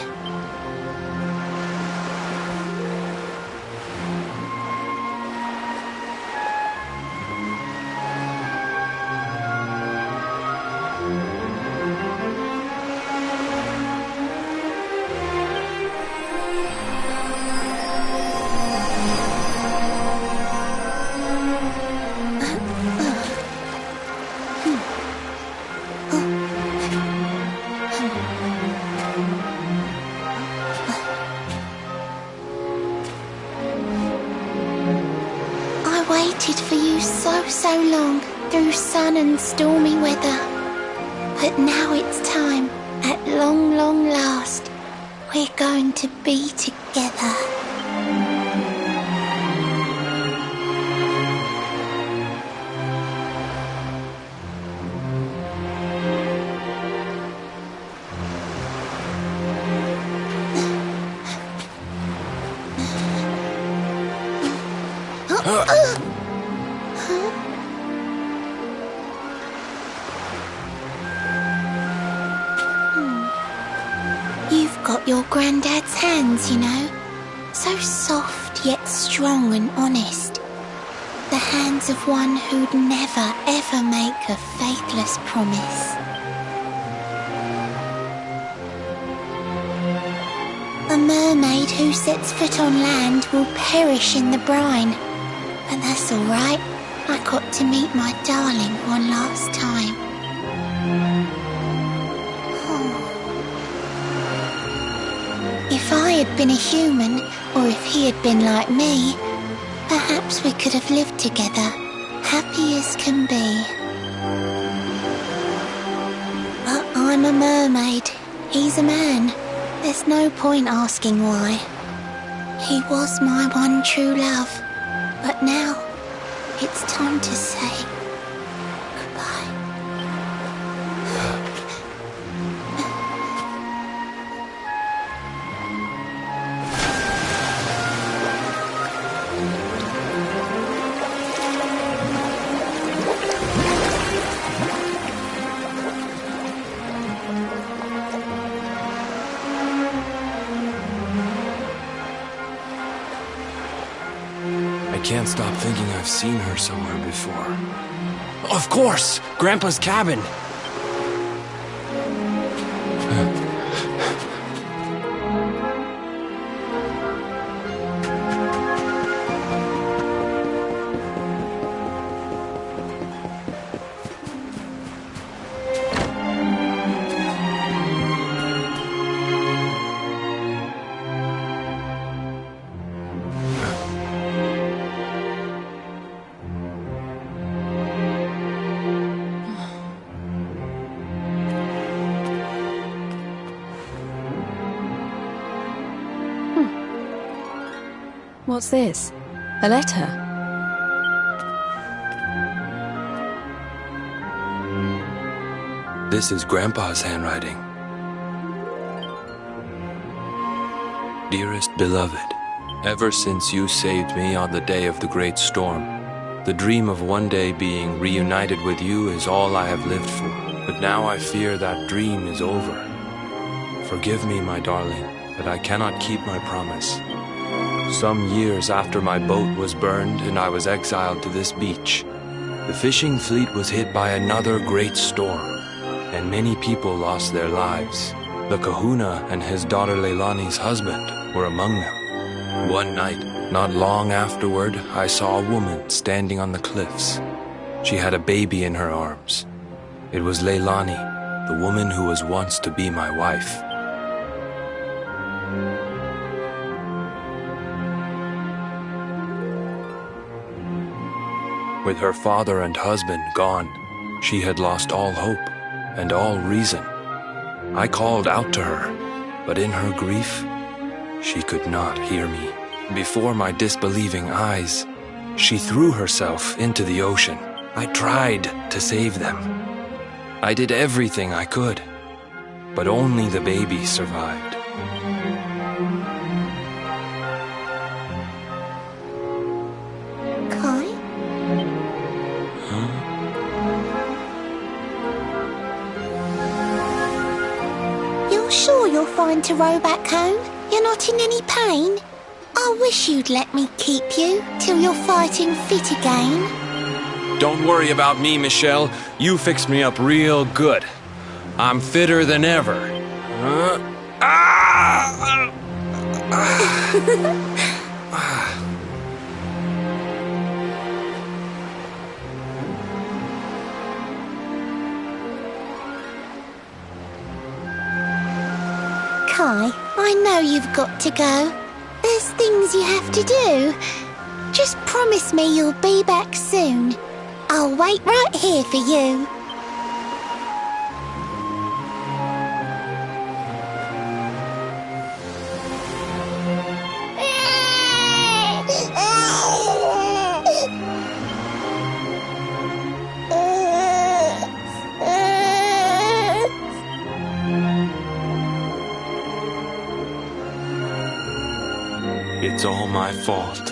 Waited for you so long, through sun and stormy weather. But now it's time, at long last, we're going to be together. You've got your granddad's hands, you know. So soft yet strong and honest. The hands of one who'd never ever make a faithless promise. A mermaid who sets foot on land will perish in the brine. But that's all right. I got to meet my darling one last time. If I had been a human, or if he had been like me, perhaps we could have lived together, happy as can be. But I'm a mermaid, he's a man. There's no point asking why. He was my one true love, but now it's time to say goodbye. I can't stop thinking I've seen her somewhere before. Of course! Grandpa's cabin! What's this? A letter? This is Grandpa's handwriting. Dearest beloved, ever since you saved me on the day of the great storm, the dream of one day being reunited with you is all I have lived for. But now I fear that dream is over. Forgive me, my darling, but I cannot keep my promise. Some years after my boat was burned and I was exiled to this beach, the fishing fleet was hit by another great storm, and many people lost their lives. The kahuna and his daughter Leilani's husband were among them. One night, not long afterward, I saw a woman standing on the cliffs. She had a baby in her arms. It was Leilani, the woman who was once to be my wife. With her father and husband gone, she had lost all hope and all reason. I called out to her, but in her grief, she could not hear me. Before my disbelieving eyes, she threw herself into the ocean. I tried to save them. I did everything I could, but only the baby survived. Sure you're fine to row back home? You're not in any pain? I wish you'd let me keep you till you're fighting fit again. Don't worry about me, Michelle. You fixed me up real good. I'm fitter than ever. Kai, I know you've got to go. There's things you have to do. Just promise me you'll be back soon. I'll wait right here for you. It's all my fault.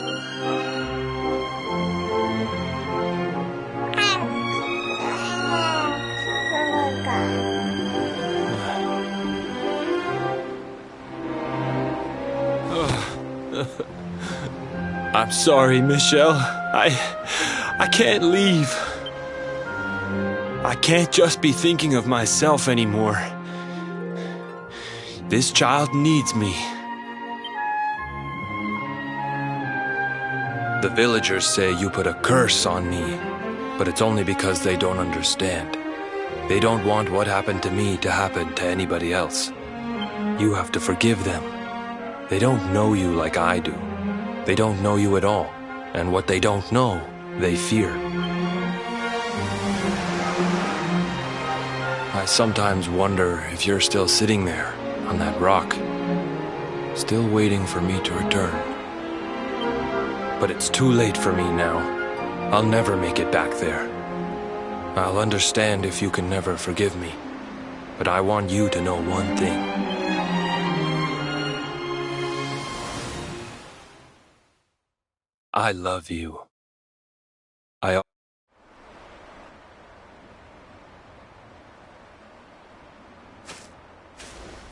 I'm sorry, Michelle. I can't leave. I can't just be thinking of myself anymore. This child needs me. The villagers say you put a curse on me, but it's only because they don't understand. They don't want what happened to me to happen to anybody else. You have to forgive them. They don't know you like I do. They don't know you at all, and what they don't know, they fear. I sometimes wonder if you're still sitting there, on that rock, still waiting for me to return. But it's too late for me now. I'll never make it back there. I'll understand if you can never forgive me, but I want you to know one thing. I love you.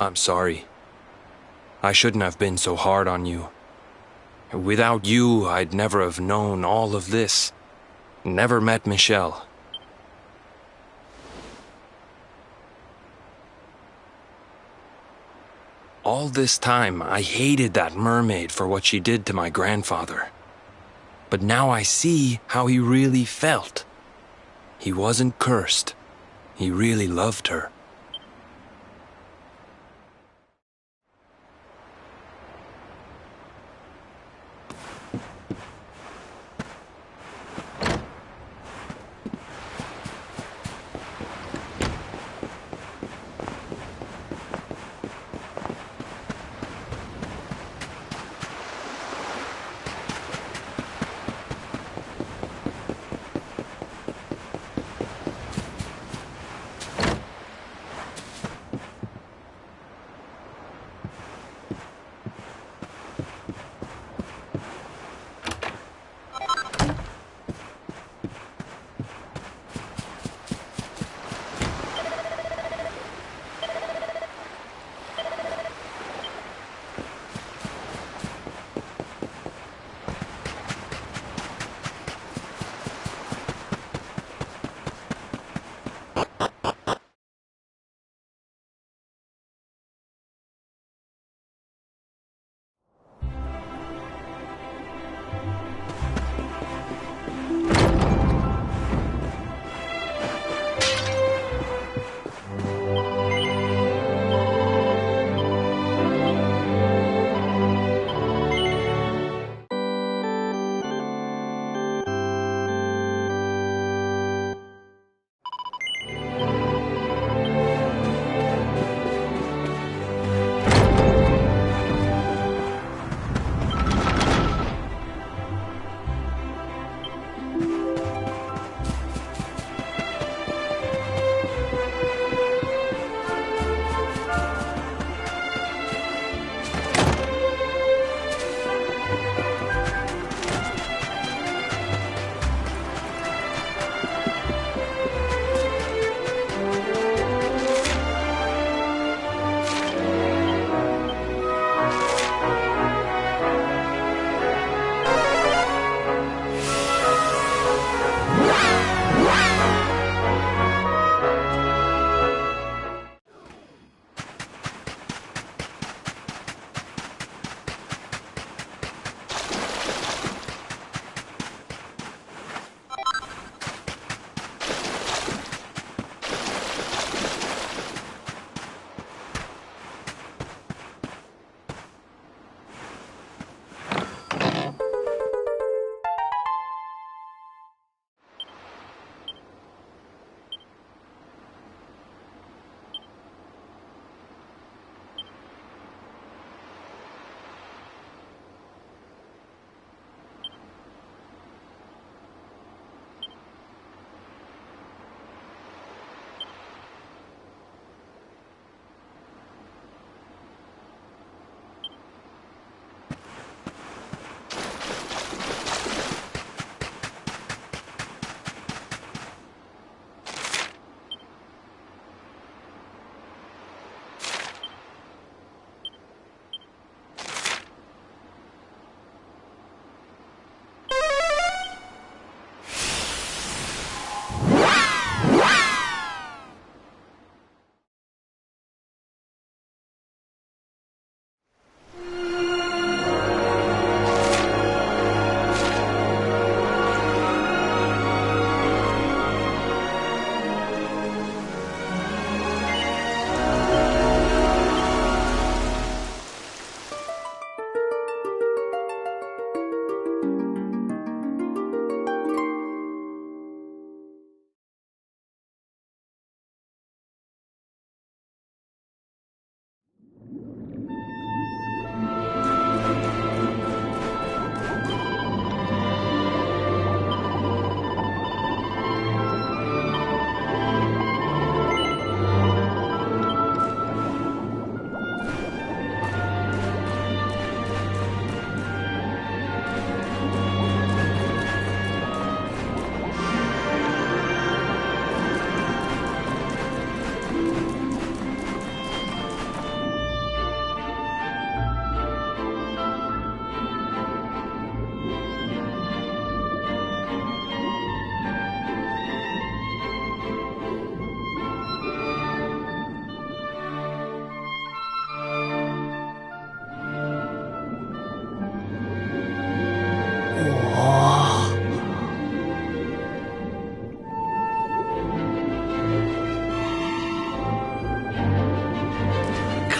I'm sorry. I shouldn't have been so hard on you. Without you, I'd never have known all of this. Never met Michelle. All this time, I hated that mermaid for what she did to my grandfather. But now I see how he really felt. He wasn't cursed. He really loved her.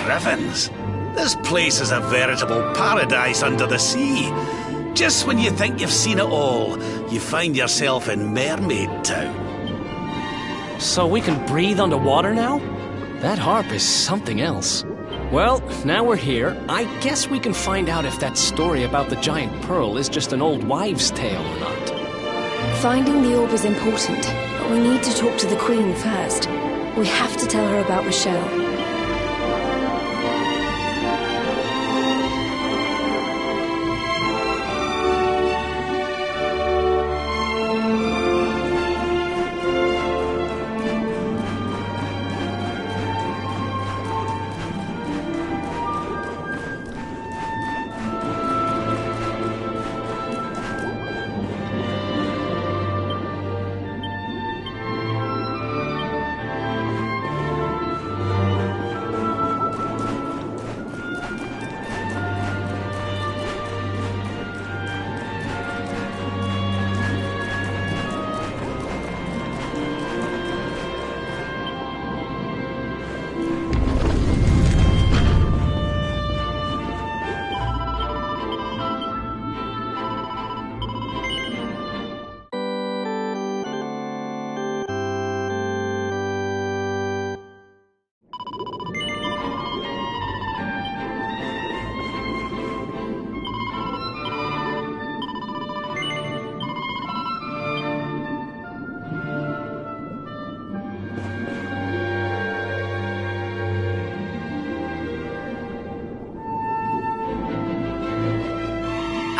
griffins. This place is a veritable paradise under the sea. Just when you think you've seen it all, you find yourself in Mermaid Town. So we can breathe underwater now? That harp is something else. Well, now we're here, I guess we can find out if that story about the giant pearl is just an old wives' tale or not. Finding the orb is important, but we need to talk to the Queen first. We have to tell her about Michelle.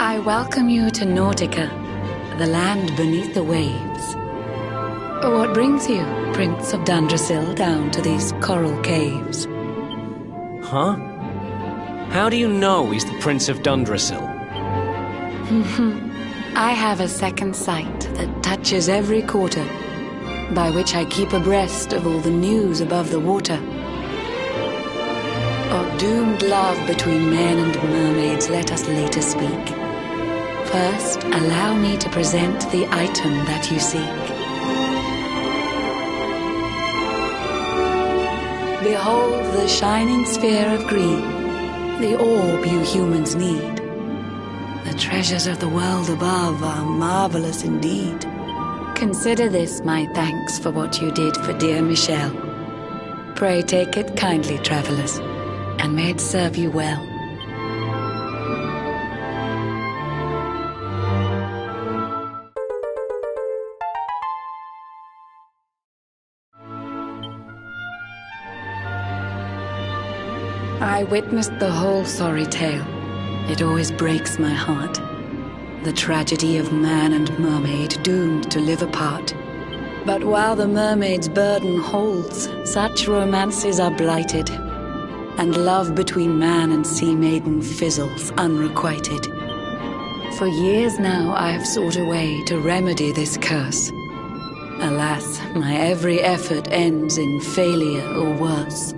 I welcome you to Nautica, the land beneath the waves. What brings you, Prince of Dundrasil, down to these coral caves? Huh? How do you know he's the Prince of Dundrasil? I have a second sight that touches every quarter, by which I keep abreast of all the news above the water. Of doomed love between men and mermaids, let us later speak. First, allow me to present the item that you seek. Behold the shining sphere of green, the orb you humans need. The treasures of the world above are marvelous indeed. Consider this my thanks for what you did for dear Michelle. Pray take it kindly, travelers, and may it serve you well. I witnessed the whole sorry tale. It always breaks my heart. The tragedy of man and mermaid doomed to live apart. But while the mermaid's burden holds, such romances are blighted, and love between man and sea maiden fizzles unrequited. For years now I have sought a way to remedy this curse. Alas, my every effort ends in failure or worse.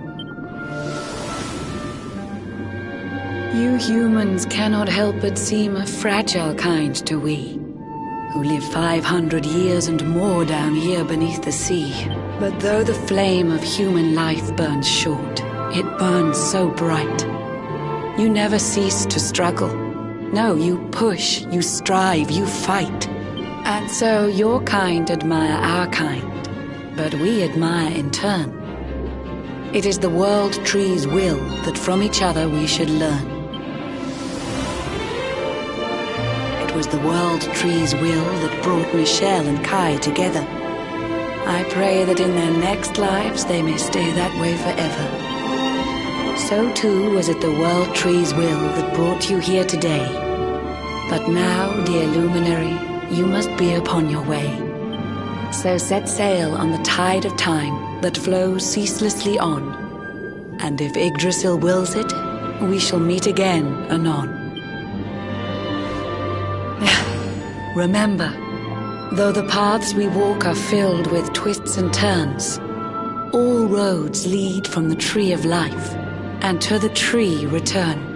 You humans cannot help but seem a fragile kind to we, who live 500 years and more down here beneath the sea. But though the flame of human life burns short, it burns so bright. You never cease to struggle. No, you push, you strive, you fight. And so your kind admire our kind, but we admire in turn. It is the world tree's will that from each other we should learn. It was the world tree's will that brought Michelle and Kai together. I pray that in their next lives they may stay that way forever. So too was it the world tree's will that brought you here today. But now, dear luminary, you must be upon your way. So set sail on the tide of time that flows ceaselessly on. And if Yggdrasil wills it, we shall meet again anon. Remember, though the paths we walk are filled with twists and turns, all roads lead from the tree of life, and to the tree return.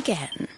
again.